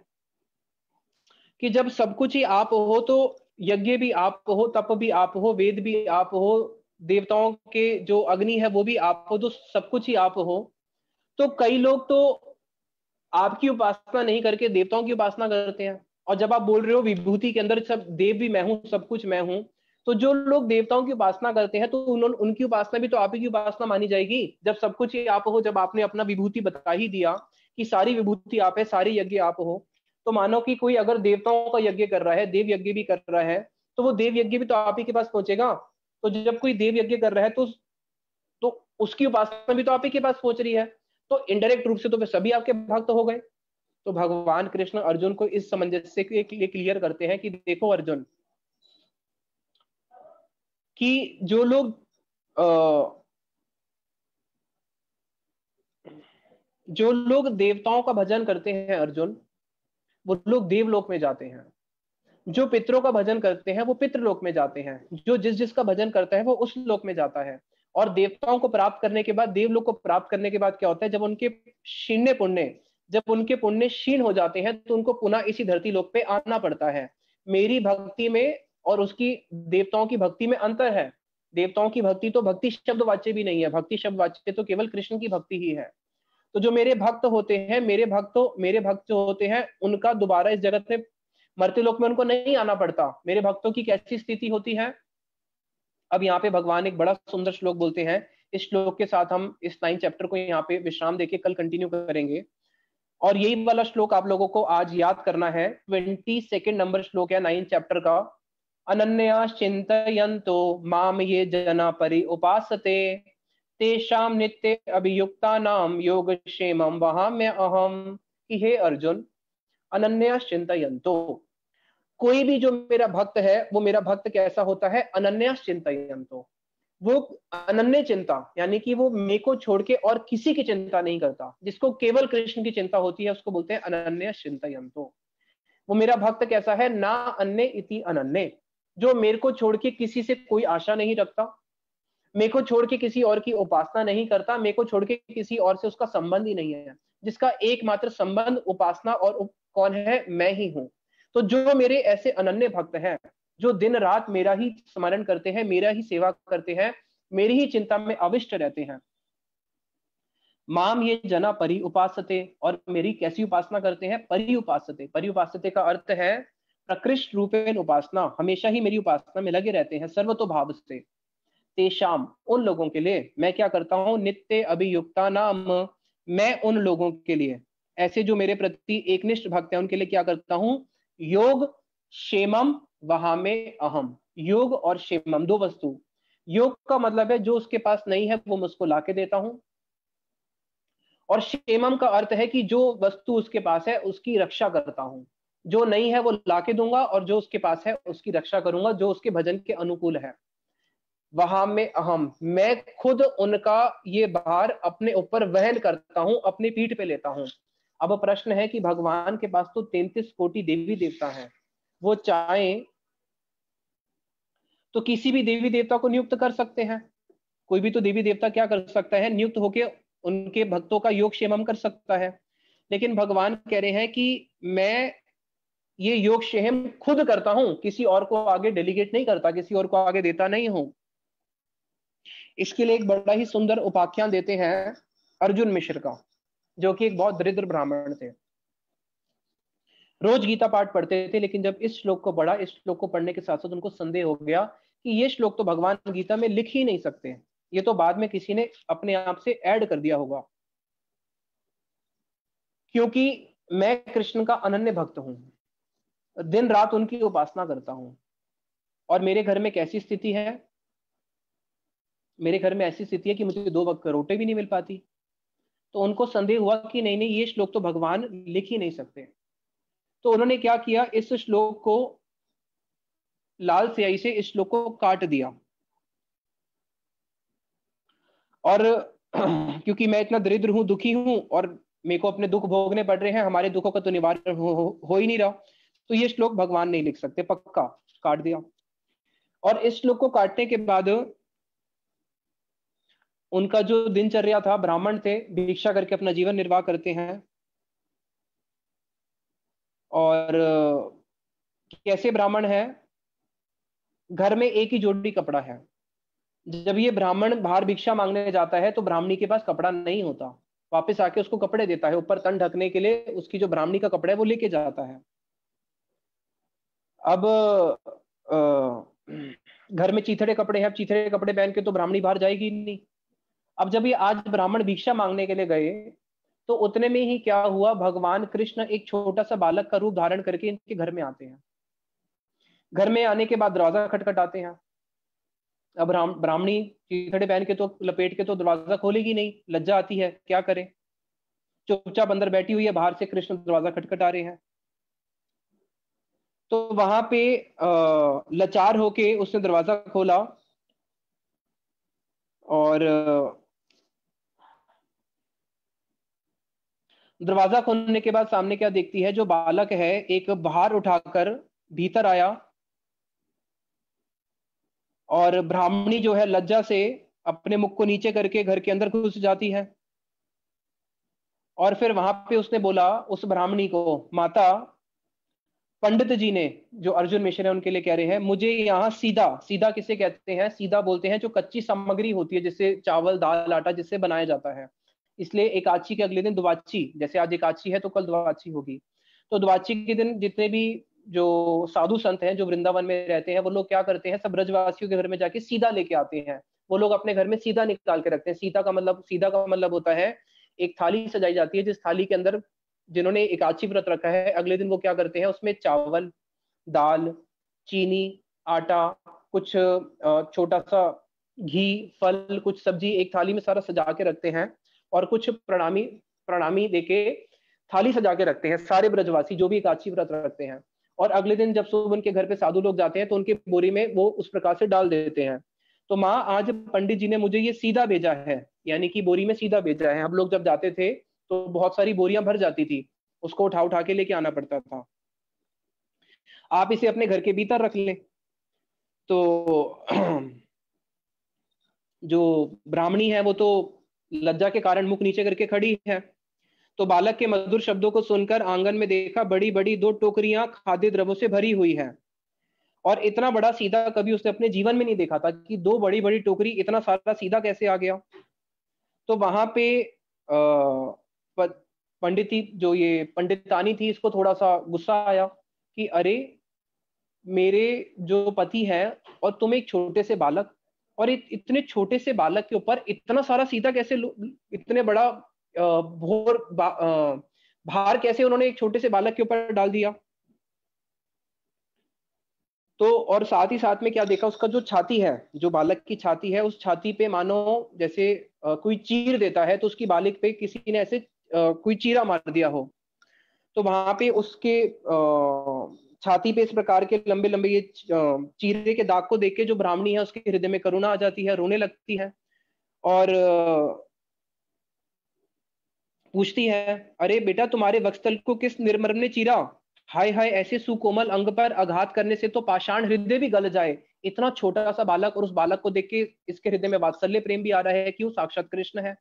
कि जब सब कुछ ही आप हो तो यज्ञ भी आप हो, तप भी आप हो, वेद भी आप हो, देवताओं के जो अग्नि है वो भी आप हो, तो सब कुछ ही आप हो। तो कई लोग तो आपकी उपासना नहीं करके देवताओं की उपासना करते हैं। और जब आप बोल रहे हो विभूति के अंदर सब देव भी मैं हूं, सब कुछ मैं हूं, तो जो लोग देवताओं की उपासना करते हैं तो उन्होंने उनकी उपासना भी तो आप ही की उपासना मानी जाएगी। जब सब कुछ ही आप हो, जब आपने अपना विभूति बता ही दिया कि सारी विभूति आप है, सारी यज्ञ आप हो, तो मानो कि कोई अगर देवताओं का यज्ञ कर रहा है, देव यज्ञ भी कर रहा है, तो वो देव यज्ञ भी तो आप ही के पास पहुंचेगा। तो जब कोई देव यज्ञ कर रहा है तो उसकी उपासना भी तो आप ही के पास पहुंच रही है। तो इनडायरेक्ट रूप से तो वे सभी आपके भक्त हो गए। तो भगवान कृष्ण अर्जुन को इस सामंजस्य के लिए क्लियर करते हैं कि देखो अर्जुन, कि जो लोग जो लोग देवताओं का भजन करते हैं अर्जुन, वो लोग देवलोक में जाते हैं। जो पितरों का भजन करते हैं वो पितृलोक में जाते हैं। जो जिस जिसका भजन करता है वो उस लोक में जाता है। और देवताओं को प्राप्त करने के बाद, देवलोक को प्राप्त करने के बाद क्या होता है, जब उनके क्षीण पुण्य जब उनके पुण्य क्षीण हो जाते हैं तो उनको पुनः इसी धरती लोक पे आना पड़ता है। मेरी भक्ति में और उसकी देवताओं की भक्ति में अंतर है। देवताओं की भक्ति तो भक्ति शब्द वाच्य भी नहीं है, भक्ति शब्द वाच्य तो केवल कृष्ण की भक्ति ही है। तो जो मेरे भक्त होते हैं, मेरे भक्त जो होते हैं, उनका दोबारा इस जगत में मर्त्य लोक में उनको नहीं आना पड़ता। मेरे भक्तों की कैसी स्थिति होती है, अब यहाँ पे भगवान एक बड़ा सुंदर श्लोक बोलते हैं। इस श्लोक के साथ हम इस 9 चैप्टर को यहाँ पे विश्राम देके कल कंटिन्यू करेंगे। और यही वाला श्लोक आप लोगों को आज याद करना है। 22 नंबर श्लोक है 9 चैप्टर का। अनन्या चिंतयन्तो माम ये जना परि उपासते तेषाम नित्य अभियुक्ता नाम योग क्षेमम वहाम्य अहम। कि हे अर्जुन, अनन्या चिंतयन्तो, कोई भी जो मेरा भक्त है वो मेरा भक्त कैसा होता है, अनन्या चिंतयन्तो, वो अनन्य चिंता, यानी कि वो मेरे को छोड़ के और किसी की चिंता नहीं करता। जिसको केवल कृष्ण की चिंता होती है उसको बोलते हैं अनन्य चिंतयन्तो। वो मेरा भक्त कैसा है, ना अन्य इति अनन्य, जो मेरे को छोड़ के किसी से कोई आशा नहीं रखता, मेरे को छोड़ के किसी और की उपासना नहीं करता, मेरे को छोड़ के किसी और से उसका संबंध ही नहीं है, जिसका एकमात्र संबंध उपासना और कौन है, मैं ही हूं। तो जो मेरे ऐसे अनन्य भक्त हैं, जो दिन रात मेरा ही स्मरण करते हैं, मेरा ही सेवा करते हैं, मेरी ही चिंता में अविष्ट रहते हैं, माम ये जना परि उपासते, और मेरी कैसी उपासना करते हैं, परि उपासते। परि उपासते का अर्थ है प्रकृष्ट रूपेण उपासना, हमेशा ही मेरी उपासना में लगे रहते हैं सर्वतो भाव से। तेषाम, उन लोगों के लिए मैं क्या करता हूं, नित्य अभियुक्ता नाम, मैं उन लोगों के लिए, ऐसे जो मेरे प्रति एकनिष्ठ भक्त हैं, उनके लिए क्या करता हूं, योग क्षेमम वहां में अहम। योग और क्षेमम दो वस्तु। योग का मतलब है जो उसके पास नहीं है वो मैं उसको लाके देता हूं, और क्षेमम का अर्थ है कि जो वस्तु उसके पास है उसकी रक्षा करता हूं। जो नहीं है वो लाके दूंगा, और जो उसके पास है उसकी रक्षा करूंगा, जो उसके भजन के अनुकूल है। वहां में अहम, मैं खुद उनका ये भार अपने ऊपर वहन करता हूं, अपनी पीठ पे लेता हूं। अब प्रश्न है कि भगवान के पास तो 33 कोटि देवी देवता हैं, वो चाहे तो किसी भी देवी देवता को नियुक्त कर सकते हैं। कोई भी तो देवी देवता क्या कर सकता है, नियुक्त होके उनके भक्तों का योग क्षेमम कर सकता है। लेकिन भगवान कह रहे हैं कि मैं ये योग क्षेम खुद करता हूं, किसी और को आगे डेलीगेट नहीं करता, किसी और को आगे देता नहीं हूं। इसके लिए एक बड़ा ही सुंदर उपाख्यान देते हैं अर्जुन मिश्र का, जो कि एक बहुत दरिद्र ब्राह्मण थे। रोज गीता पाठ पढ़ते थे, लेकिन जब इस श्लोक को पढ़ा, इस श्लोक को पढ़ने के साथ साथ उनको संदेह हो गया कि ये श्लोक तो भगवान गीता में लिख ही नहीं सकते, ये तो बाद में किसी ने अपने आप से ऐड कर दिया होगा। क्योंकि मैं कृष्ण का अनन्य भक्त हूं, दिन रात उनकी उपासना करता हूं, और मेरे घर में कैसी स्थिति है, मेरे घर में ऐसी स्थिति है कि मुझे 2 वक्त रोटी भी नहीं मिल पाती। तो उनको संदेह हुआ कि नहीं नहीं, ये श्लोक तो भगवान लिख ही नहीं सकते। तो उन्होंने क्या किया, इस श्लोक को लाल स्याही से इस श्लोक को काट दिया। और क्योंकि मैं इतना दरिद्र हूं, दुखी हूं, और मेरे को अपने दुख भोगने पड़ रहे हैं, हमारे दुखों का तो निवारण हो ही नहीं रहा, तो ये श्लोक भगवान नहीं लिख सकते, पक्का काट दिया। और इस श्लोक को काटने के बाद उनका जो दिनचर्या था, ब्राह्मण थे, भिक्षा करके अपना जीवन निर्वाह करते हैं। और कैसे ब्राह्मण है, घर में एक ही जोड़ी कपड़ा है। जब ये ब्राह्मण बाहर भिक्षा मांगने जाता है तो ब्राह्मणी के पास कपड़ा नहीं होता, वापस आके उसको कपड़े देता है, ऊपर तन ढकने के लिए उसकी जो ब्राह्मणी का कपड़ा है वो लेके जाता है। अब घर में चीथड़े कपड़े हैं, अब चीथड़े कपड़े पहन के तो ब्राह्मणी बाहर जाएगी नहीं। अब जब ये आज ब्राह्मण भिक्षा मांगने के लिए गए, तो उतने में ही क्या हुआ, भगवान कृष्ण एक छोटा सा बालक का रूप धारण करके इनके घर में आते हैं। घर में आने के बाद दरवाजा खटखटाते हैं। अब ब्राह्मणी चीथड़े पहन के तो लपेट के तो दरवाजा खोलेगी नहीं, लज्जा आती है, क्या करे, चुपचाप अंदर बैठी हुई है, बाहर से कृष्ण दरवाजा खटखटा रहे हैं। तो वहां पे लाचार होके उसने दरवाजा खोला, और दरवाजा खोलने के बाद सामने क्या देखती है, जो बालक है एक भार उठाकर भीतर आया, और ब्राह्मणी जो है लज्जा से अपने मुख को नीचे करके घर के अंदर घुस जाती है। और फिर वहां पे उसने बोला उस ब्राह्मणी को, माता, पंडित जी ने, जो अर्जुन मिश्र है उनके लिए कह रहे हैं, मुझे यहाँ सीधा, सीधा किसे कहते हैं, सीधा बोलते हैं जो कच्ची सामग्री होती है, जिससे चावल दाल आटा जिससे बनाया जाता है। इसलिए एकादशी के अगले दिन द्वादशी, जैसे आज एकादशी है तो कल द्वादशी होगी, तो द्वादशी के दिन जितने भी जो साधु संत हैं जो वृंदावन में रहते हैं, वो लोग क्या करते हैं, सब ब्रजवासियों के घर में जाके सीधा लेके आते हैं। वो लोग अपने घर में सीधा निकाल के रखते हैं। सीधा का मतलब होता है एक थाली सजाई जाती है, जिस थाली के अंदर जिन्होंने एकादशी व्रत रखा है, अगले दिन वो क्या करते हैं, उसमें चावल दाल चीनी आटा, कुछ छोटा सा घी, फल, कुछ सब्जी, एक थाली में सारा सजा के रखते हैं, और कुछ प्रणामी प्रणामी देके थाली सजा के रखते हैं सारे ब्रजवासी जो भी एकादशी व्रत रखते हैं। और अगले दिन जब सुबह उनके घर पे साधु लोग जाते हैं तो उनके बोरी में वो उस प्रकार से डाल देते हैं। तो माँ, आज पंडित जी ने मुझे ये सीधा भेजा है, यानी कि बोरी में सीधा भेजा है। हम लोग जब जाते थे तो बहुत सारी बोरियां भर जाती थी, उसको उठा उठा के लेके आना पड़ता था, आप इसे अपने घर के भीतर रख लें। तो जो ब्राह्मणी है वो तो लज्जा के कारण मुख नीचे करके खड़ी है। तो बालक के मधुर शब्दों को सुनकर आंगन में देखा, बड़ी बड़ी दो टोकरियां खाद्य द्रव्यों से भरी हुई है। और इतना बड़ा सीधा कभी उसने अपने जीवन में नहीं देखा था, कि दो बड़ी बड़ी टोकरी, इतना सारा सीधा कैसे आ गया। तो वहां पे पंडिती, जो ये पंडितानी थी, इसको थोड़ा सा गुस्सा आया कि अरे, मेरे जो पति है और तुम एक छोटे से बालक, और इतने छोटे से बालक के ऊपर इतना सारा सीधा कैसे, इतने बड़ा भार कैसे उन्होंने एक छोटे से बालक के ऊपर डाल दिया। तो और साथ ही साथ में क्या देखा, उसका जो छाती है, जो बालक की छाती है, उस छाती पे मानो जैसे कोई चीर देता है, तो उसकी बालक पे किसी ने ऐसे कोई चीरा मार दिया हो। तो वहां पे उसके छाती पे इस प्रकार के लंबे लंबे ये चीरे के दाग को देख के जो ब्राह्मणी है उसके हृदय में करुणा आ जाती है, रोने लगती है, और पूछती है, अरे बेटा, तुम्हारे वक्षस्थल को किस निर्मम ने चीरा। हाय हाय, ऐसे सुकोमल अंग पर आघात करने से तो पाषाण हृदय भी गल जाए। इतना छोटा सा बालक, और उस बालक को देख के इसके हृदय में वात्सल्य प्रेम भी आ रहा है कि वो साक्षात कृष्ण है।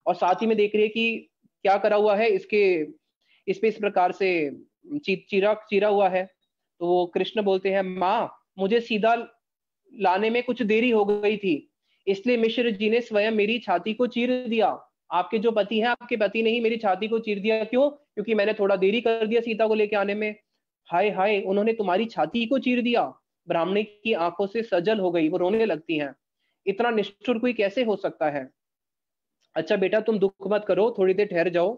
और साथ ही में देख रही है कि क्या करा हुआ है इसके, इस पे इस प्रकार से चीरा चीरा हुआ है। तो वो कृष्ण बोलते हैं, माँ, मुझे सीधा लाने में कुछ देरी हो गई थी, इसलिए मिश्र जी ने स्वयं मेरी छाती को चीर दिया। आपके जो पति हैं, आपके पति ने ही मेरी छाती को चीर दिया, क्यों? क्योंकि मैंने थोड़ा देरी कर दिया सीता को लेके आने में। हाय हाय, उन्होंने तुम्हारी छाती को चीर दिया। ब्राह्मणी की आंखों से सजल हो गई, वो रोने लगती हैं। इतना निष्ठुर कोई कैसे हो सकता है। अच्छा बेटा, तुम दुख मत करो, थोड़ी देर ठहर जाओ,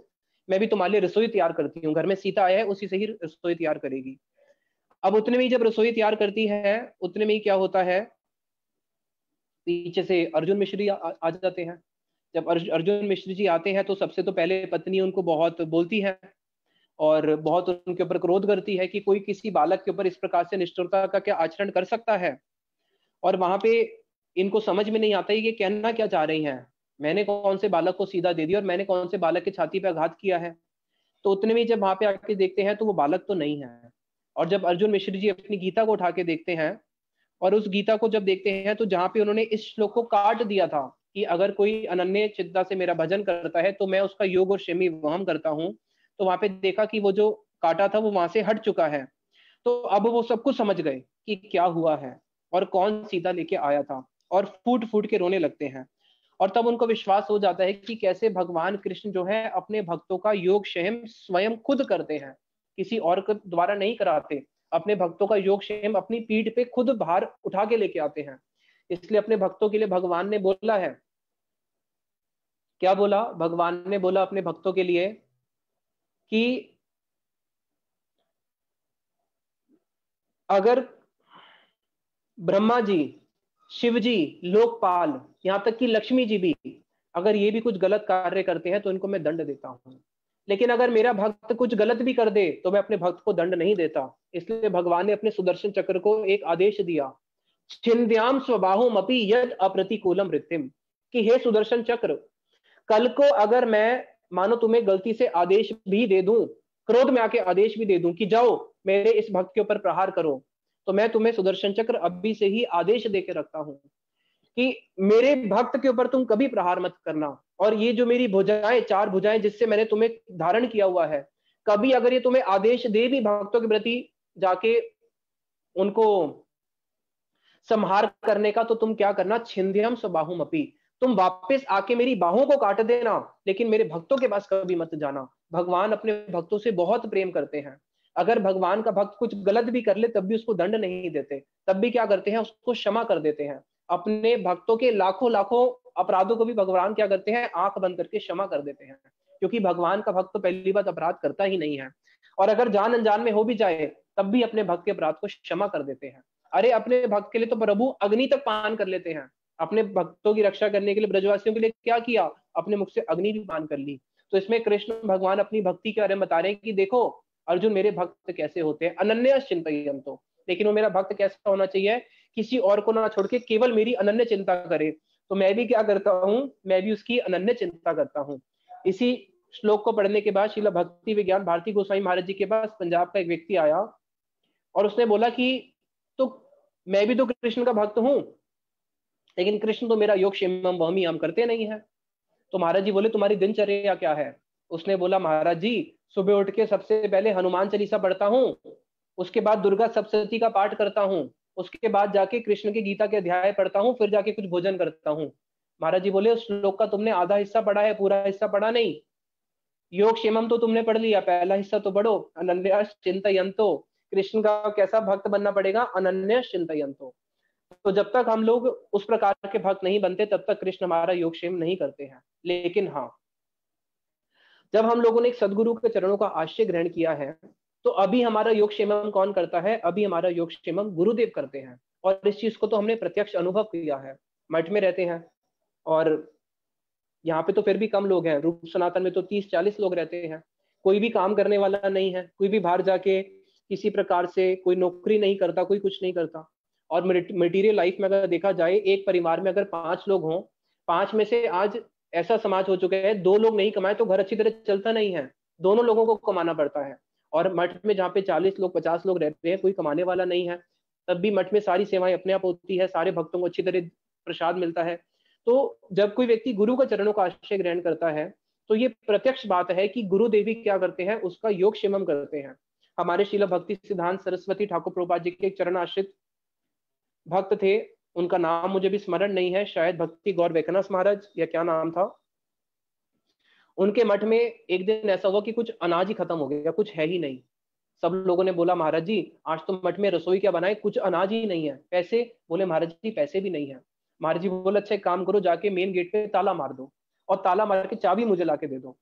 मैं भी तुम्हारे लिए रसोई तैयार करती हूँ। घर में सीता आया है, उसी से ही रसोई तैयार करेगी। अब उतने में ही जब रसोई तैयार करती है, उतने में ही क्या होता है, पीछे से अर्जुन मिश्र जी आ जाते हैं। जब अर्जुन मिश्र जी आते हैं तो सबसे तो पहले पत्नी उनको बहुत बोलती है, और बहुत उनके ऊपर क्रोध करती है कि कोई किसी बालक के ऊपर इस प्रकार से निष्ठुरता का क्या आचरण कर सकता है। और वहां पे इनको समझ में नहीं आता है कि कहना क्या चाह रही हैं। मैंने कौन से बालक को सीधा दे दिया और मैंने कौन से बालक के छाती पे आघात किया है। तो उतने में जब वहां पे आके देखते हैं तो वो बालक तो नहीं है। और जब अर्जुन मिश्र जी अपनी गीता को उठा के देखते हैं और उस गीता को जब देखते हैं तो जहाँ पे उन्होंने इस श्लोक को काट दिया था कि अगर कोई अनन्य चित्ता से मेरा भजन करता है तो मैं उसका योग और शमी वहम करता हूँ, तो वहां पे देखा कि वो जो काटा था वो वहां से हट चुका है। तो अब वो सब कुछ समझ गए कि क्या हुआ है और कौन सीता लेके आया था, और फूट फूट के रोने लगते हैं। और तब उनको विश्वास हो जाता है कि कैसे भगवान कृष्ण जो है अपने भक्तों का योग क्षेम स्वयं खुद करते हैं, किसी और के द्वारा नहीं कराते। अपने भक्तों का योग क्षेम अपनी पीठ पे खुद भार उठा के लेके आते हैं। इसलिए अपने भक्तों के लिए भगवान ने बोला है, क्या बोला भगवान ने, बोला अपने भक्तों के लिए कि अगर ब्रह्मा जी, शिव जी, लोकपाल, यहाँ तक कि लक्ष्मी जी भी अगर ये भी कुछ गलत कार्य करते हैं तो इनको मैं दंड देता हूँ, लेकिन अगर मेरा भक्त कुछ गलत भी कर दे तो मैं अपने भक्त को दंड नहीं देता। इसलिए भगवान ने अपने सुदर्शन चक्र को एक आदेश दिया, छिन्द्याम स्वबाहुमपि यद अप्रतिकूलम वृत्तिम, कि हे सुदर्शन चक्र, कल को अगर मैं मानो तुम्हें गलती से आदेश भी दे दूं, क्रोध में आके आदेश भी दे दूं कि जाओ मेरे इस भक्त के ऊपर प्रहार करो, तो मैं तुम्हें सुदर्शन चक्र अभी से ही आदेश दे के रखता हूं कि मेरे भक्त के ऊपर तुम कभी प्रहार मत करना। और ये जो मेरी भुजाएं, चार भुजाएं जिससे मैंने तुम्हें धारण किया हुआ है, कभी अगर ये तुम्हें आदेश दे भी भक्तों के प्रति जाके उनको संहार करने का, तो तुम क्या करना, छिंद्यम स्वबाहुमपि, तुम वापस आके मेरी बाहों को काट देना, लेकिन मेरे भक्तों के पास कभी मत जाना। भगवान अपने भक्तों से बहुत प्रेम करते हैं। अगर भगवान का भक्त कुछ गलत भी कर ले तब भी उसको दंड नहीं देते, तब भी क्या करते हैं, उसको क्षमा कर देते हैं। अपने भक्तों के लाखों लाखों अपराधों को भी भगवान क्या करते हैं, आंख बंद करके क्षमा कर देते हैं, क्योंकि भगवान का भक्त तो पहली बात अपराध करता ही नहीं है। और अगर जान अनजान में हो भी जाए तब भी अपने भक्त के अपराध को क्षमा कर देते हैं। अरे अपने भक्त के लिए तो प्रभु अग्नि तक पान कर लेते हैं। अपने भक्तों की रक्षा करने के लिए ब्रजवासियों के लिए क्या किया, अपने मुख से अग्नि भी पान कर ली। तो इसमें कृष्ण भगवान अपनी भक्ति के बारे में बता रहे हैं कि देखो अर्जुन मेरे भक्त कैसे होते हैं, अनन्य चिंतयन्तो, लेकिन वो मेरा भक्त कैसा होना चाहिए, किसी और को ना छोड़ के केवल मेरी अनन्य चिंता करे। तो मैं भी क्या करता हूँ, मैं भी उसकी अनन्य चिंता करता हूँ। इसी श्लोक को पढ़ने के बाद श्रील भक्ति विज्ञान भारती गोस्वामी महाराज जी के पास पंजाब का एक व्यक्ति आया और उसने बोला कि तो मैं भी तो कृष्ण का भक्त हूं, लेकिन कृष्ण तो मेरा योग क्षेमम वहम हम करते नहीं है। तो महाराज जी बोले तुम्हारी दिनचर्या क्या है। उसने बोला महाराज जी सुबह उठ के सबसे पहले हनुमान चालीसा पढ़ता हूँ, उसके बाद दुर्गा सप्तशती का पाठ करता हूँ, उसके बाद जाके कृष्ण की गीता के अध्याय पढ़ता हूँ, फिर जाके कुछ भोजन करता हूँ। महाराज जी बोले उस श्लोक का तुमने आधा हिस्सा पढ़ा है, पूरा हिस्सा पढ़ा नहीं। योग क्षेमम तो तुमने पढ़ लिया, पहला हिस्सा तो पढ़ो, अनन्य चिंतयन्तो, कृष्ण का कैसा भक्त बनना पड़ेगा, अनन्य चिंतयन्तो। तो जब तक हम लोग उस प्रकार के भक्त नहीं बनते तब तक कृष्ण हमारा योगक्षेम नहीं करते हैं। लेकिन हाँ, जब हम लोगों ने एक सदगुरु के चरणों का आश्रय ग्रहण किया है तो अभी हमारा योगक्षेमम कौन करता है, अभी हमारा योगक्षेमम गुरुदेव करते हैं। और इस चीज को तो हमने प्रत्यक्ष अनुभव किया है। मठ में रहते हैं और यहाँ पे तो फिर भी कम लोग हैं, रूप सनातन में तो 30-40 लोग रहते हैं। कोई भी काम करने वाला नहीं है, कोई भी बाहर जाके किसी प्रकार से कोई नौकरी नहीं करता, कोई कुछ नहीं करता। और मटेरियल लाइफ में अगर देखा जाए, एक परिवार में अगर 5 लोग हों, 5 में से आज ऐसा समाज हो चुका है 2 लोग नहीं कमाए तो घर अच्छी तरह चलता नहीं है, दोनों लोगों को कमाना पड़ता है। और मठ में जहाँ पे 40 लोग 50 लोग रहते हैं, कोई कमाने वाला नहीं है, तब भी मठ में सारी सेवाएं अपने आप होती है, सारे भक्तों को अच्छी तरह प्रसाद मिलता है। तो जब कोई व्यक्ति गुरु का चरणों का आश्रय ग्रहण करता है तो ये प्रत्यक्ष बात है कि गुरु देवी क्या करते हैं, उसका योग क्षेमम करते हैं। हमारे श्रील भक्ति सिद्धांत सरस्वती ठाकुर प्रभुपाद जी के एक चरण आश्रित भक्त थे, उनका नाम मुझे भी स्मरण नहीं है, शायद भक्ति गौर वैकनाथ महाराज या क्या नाम था। उनके मठ में एक दिन ऐसा हुआ कि कुछ अनाज ही खत्म हो गया, कुछ है ही नहीं। सब लोगों ने बोला महाराज जी आज तो मठ में रसोई क्या बनाए, कुछ अनाज ही नहीं है, पैसे, बोले महाराज जी पैसे भी नहीं है। महाराज जी बोले अच्छा एक काम करो, जाके मेन गेट पे ताला मार दो और ताला मार के चाबी मुझे लाके दे दो।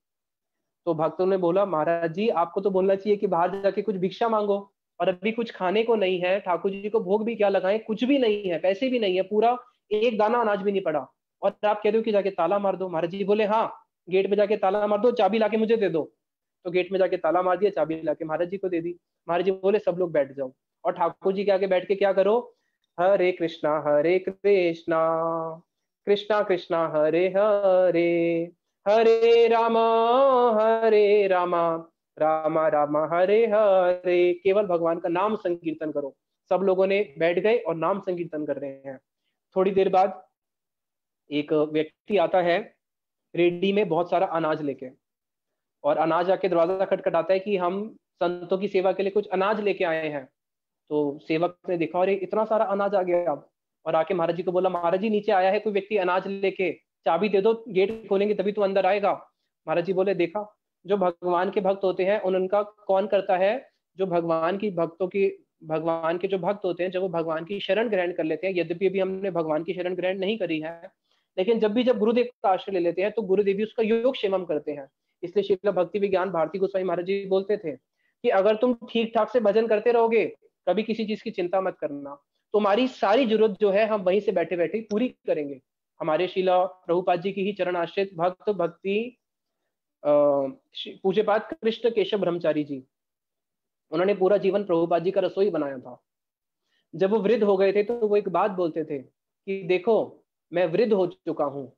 तो भक्तों ने बोला महाराज जी आपको तो बोलना चाहिए कि बाहर जाके कुछ भिक्षा मांगो, और अभी कुछ खाने को नहीं है, ठाकुर जी को भोग भी क्या लगाएं, कुछ भी नहीं है, पैसे भी नहीं है, पूरा एक दाना अनाज भी नहीं पड़ा, और आप कह रहे हो कि जाके ताला मार दो। महाराज जी बोले हाँ गेट पे जाके ताला मार दो, चाबी लाके मुझे दे दो। तो गेट में जाके ताला मार दिया, चाबी लाके महाराज जी को दे दी। महाराज जी बोले सब लोग बैठ जाओ, और ठाकुर जी के आगे बैठ के क्या करो, हरे कृष्णा कृष्णा कृष्णा हरे हरे, हरे रामा रामा रामा हरे हरे। केवल भगवान का नाम संकीर्तन करो। सब लोगों ने बैठ गए और नाम संकीर्तन कर रहे हैं। थोड़ी देर बाद एक व्यक्ति आता है रेडी में बहुत सारा अनाज लेके, और अनाज आके दरवाजा खटखटाता है कि हम संतों की सेवा के लिए कुछ अनाज लेके आए हैं। तो सेवक ने देखा और इतना सारा अनाज आ गया अब, और आके महाराज जी को बोला, महाराज जी नीचे आया है कोई व्यक्ति अनाज लेके, चाबी दे दो, गेट खोलेंगे तभी तो अंदर आएगा। महाराज जी बोले, देखा जो भगवान के भक्त होते हैं उनका कौन करता है, जो भगवान के जो भक्त होते हैं, जब वो भगवान की शरण ग्रहण कर लेते हैं, यद्यपि अभी हमने भगवान की शरण ग्रहण नहीं करी है, लेकिन जब गुरुदेव का आश्रय ले लेते हैं तो गुरुदेव भी उसका योग क्षेमम करते हैं। इसलिए श्रील भक्ति विज्ञान भारती गोस्वामी महाराज जी बोलते थे कि अगर तुम ठीक ठाक से भजन करते रहोगे, कभी किसी चीज की चिंता मत करना, तुम्हारी सारी जरूरत जो है हम वहीं से बैठे बैठे पूरी करेंगे। हमारे शिला प्रभुपाद जी की ही चरण आश्रित भक्त भक्ति पूज्यपाद कृष्ण केशव ब्रह्मचारी जी, उन्होंने पूरा जीवन प्रभुपाद जी का रसोई बनाया था। जब वो वृद्ध हो गए थे तो वो एक बात बोलते थे कि देखो मैं वृद्ध हो चुका हूँ,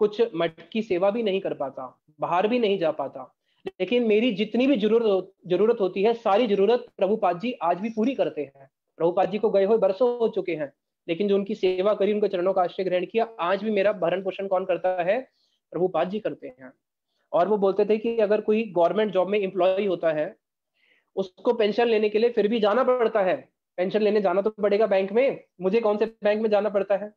कुछ मठ की सेवा भी नहीं कर पाता, बाहर भी नहीं जा पाता, लेकिन मेरी जितनी भी जरूरत होती है सारी जरूरत प्रभुपाद जी आज भी पूरी करते हैं। प्रभुपाद जी को गए हुए बरसों हो चुके हैं, लेकिन जो उनकी सेवा करी, उनके चरणों का आश्रय ग्रहण किया, आज भी मेरा भरण पोषण कौन करता है, प्रभुपाद जी करते हैं। और वो बोलते थे कि अगर कोई गवर्नमेंट जॉब में एम्प्लॉय होता है, उसको पेंशन लेने के लिए फिर भी जाना पड़ता है, पेंशन लेने जाना तो पड़ेगा बैंक में, मुझे कौन से बैंक में जाना पड़ता है,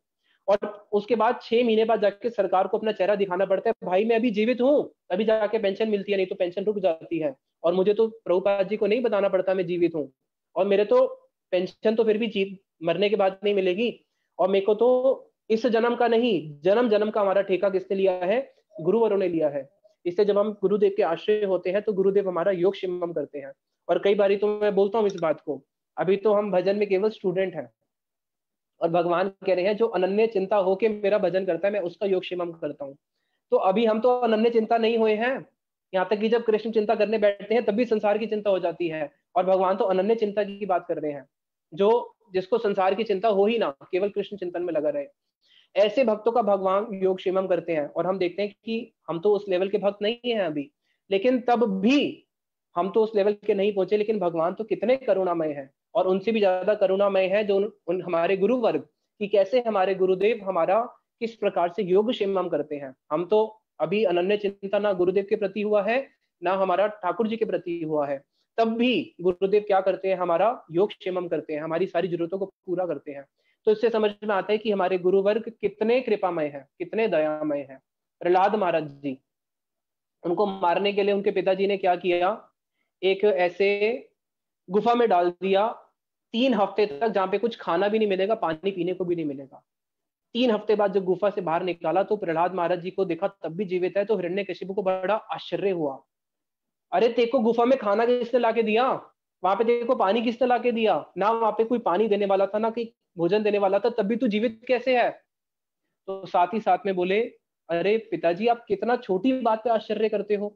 और उसके बाद 6 महीने बाद जाके सरकार को अपना चेहरा दिखाना पड़ता है, भाई मैं अभी जीवित हूँ, तभी जाके पेंशन मिलती है, नहीं तो पेंशन रुक जाती है। और मुझे तो प्रभुपाद जी को नहीं बताना पड़ता मैं जीवित हूँ, और मेरे तो पेंशन तो फिर भी मरने के बाद नहीं मिलेगी, और मेरे को तो इस जन्म का नहीं, जन्म जन्म का हमारा ठेका किसने लिया है, गुरुवरों ने लिया है। इससे जब हम गुरुदेव के आश्रय होते हैं तो गुरुदेव हमारा योग क्षेमम करते हैं। और कई बारी तो मैं बोलता हूँ इस बात को, अभी तो हम भजन में केवल स्टूडेंट हैं, और भगवान कह रहे हैं जो अनन्य चिंता होके मेरा भजन करता है मैं उसका योग क्षेमम करता हूँ। तो अभी हम तो अनन्य चिंता नहीं हुए हैं, यहाँ तक कि जब कृष्ण चिंता करने बैठते हैं तब भी संसार की चिंता हो जाती है, और भगवान तो अनन्य चिंता की बात कर रहे हैं, जो जिसको संसार की चिंता हो ही ना, केवल कृष्ण चिंतन में लगा रहे। ऐसे भक्तों का भगवान योग क्षेमम करते हैं। और हम देखते हैं कि हम तो उस लेवल के भक्त नहीं हैं अभी, लेकिन तब भी हम तो उस लेवल के नहीं पहुंचे, लेकिन भगवान तो कितने करुणामय है, और उनसे भी ज्यादा करुणामय है जो उन हमारे गुरु वर्ग की, कैसे हमारे गुरुदेव हमारा किस प्रकार से योग क्षेमम करते हैं। हम तो अभी अनन्य चिंता ना गुरुदेव के प्रति हुआ है, ना हमारा ठाकुर जी के प्रति हुआ है, तब भी गुरुदेव क्या करते हैं, हमारा योग क्षेमम करते हैं, हमारी सारी जरूरतों को पूरा करते हैं। तो इससे समझ में आता है कि हमारे गुरु वर्ग कितने कृपामय है, कितने दयामय है। प्रहलाद महाराज जी, उनको मारने के लिए उनके पिताजी ने क्या किया, एक ऐसे गुफा में डाल दिया 3 हफ्ते तक, जहां पे कुछ खाना भी नहीं मिलेगा, पानी पीने को भी नहीं मिलेगा। 3 हफ्ते बाद जब गुफा से बाहर निकाला तो प्रहलाद महाराज जी को देखा तब भी जीवित है, तो हिरण्यकशिपु को बड़ा आश्चर्य हुआ, अरे तेको गुफा में खाना किसने लाके दिया, वहां पे तेको पानी किसने लाके दिया, ना वहां पे कोई पानी देने वाला था, ना कोई भोजन देने वाला था, तब भी तू जीवित कैसे है। तो साथ ही साथ में बोले, अरे पिताजी आप कितना छोटी बात पे आश्चर्य करते हो,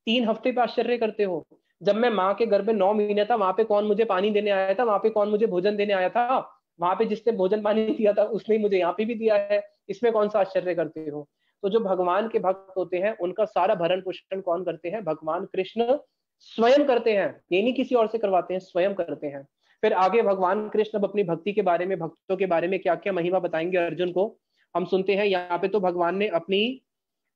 3 हफ्ते पे आश्चर्य करते हो, जब मैं माँ के गर्भ में 9 महीने था, वहां पे कौन मुझे पानी देने आया था, वहां पे कौन मुझे भोजन देने आया था, वहां पे जिसने भोजन पानी दिया था उसने मुझे यहाँ पे भी दिया है, इसमें कौन सा आश्चर्य करते हो। तो जो भगवान के भक्त होते हैं उनका सारा भरण पोषण कौन करते हैं, भगवान कृष्ण स्वयं करते हैं, ये नहीं किसी और से करवाते हैं, स्वयं करते हैं। फिर आगे भगवान कृष्ण अब अपनी भक्ति के बारे में, भक्तों के बारे में क्या क्या महिमा बताएंगे अर्जुन को, हम सुनते हैं। यहाँ पे तो भगवान ने अपनी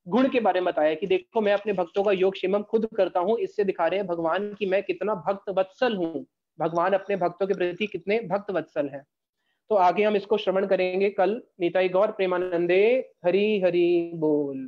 गुण के बारे में बताया कि देखो मैं अपने भक्तों का योग क्षेमम खुद करता हूँ, इससे दिखा रहे हैं भगवान की मैं कितना भक्त वत्सल हूँ, भगवान अपने भक्तों के प्रति कितने भक्त वत्सल हैं। तो आगे हम इसको श्रवण करेंगे कल। निताई गौर प्रेमानंदे, हरि हरि बोल।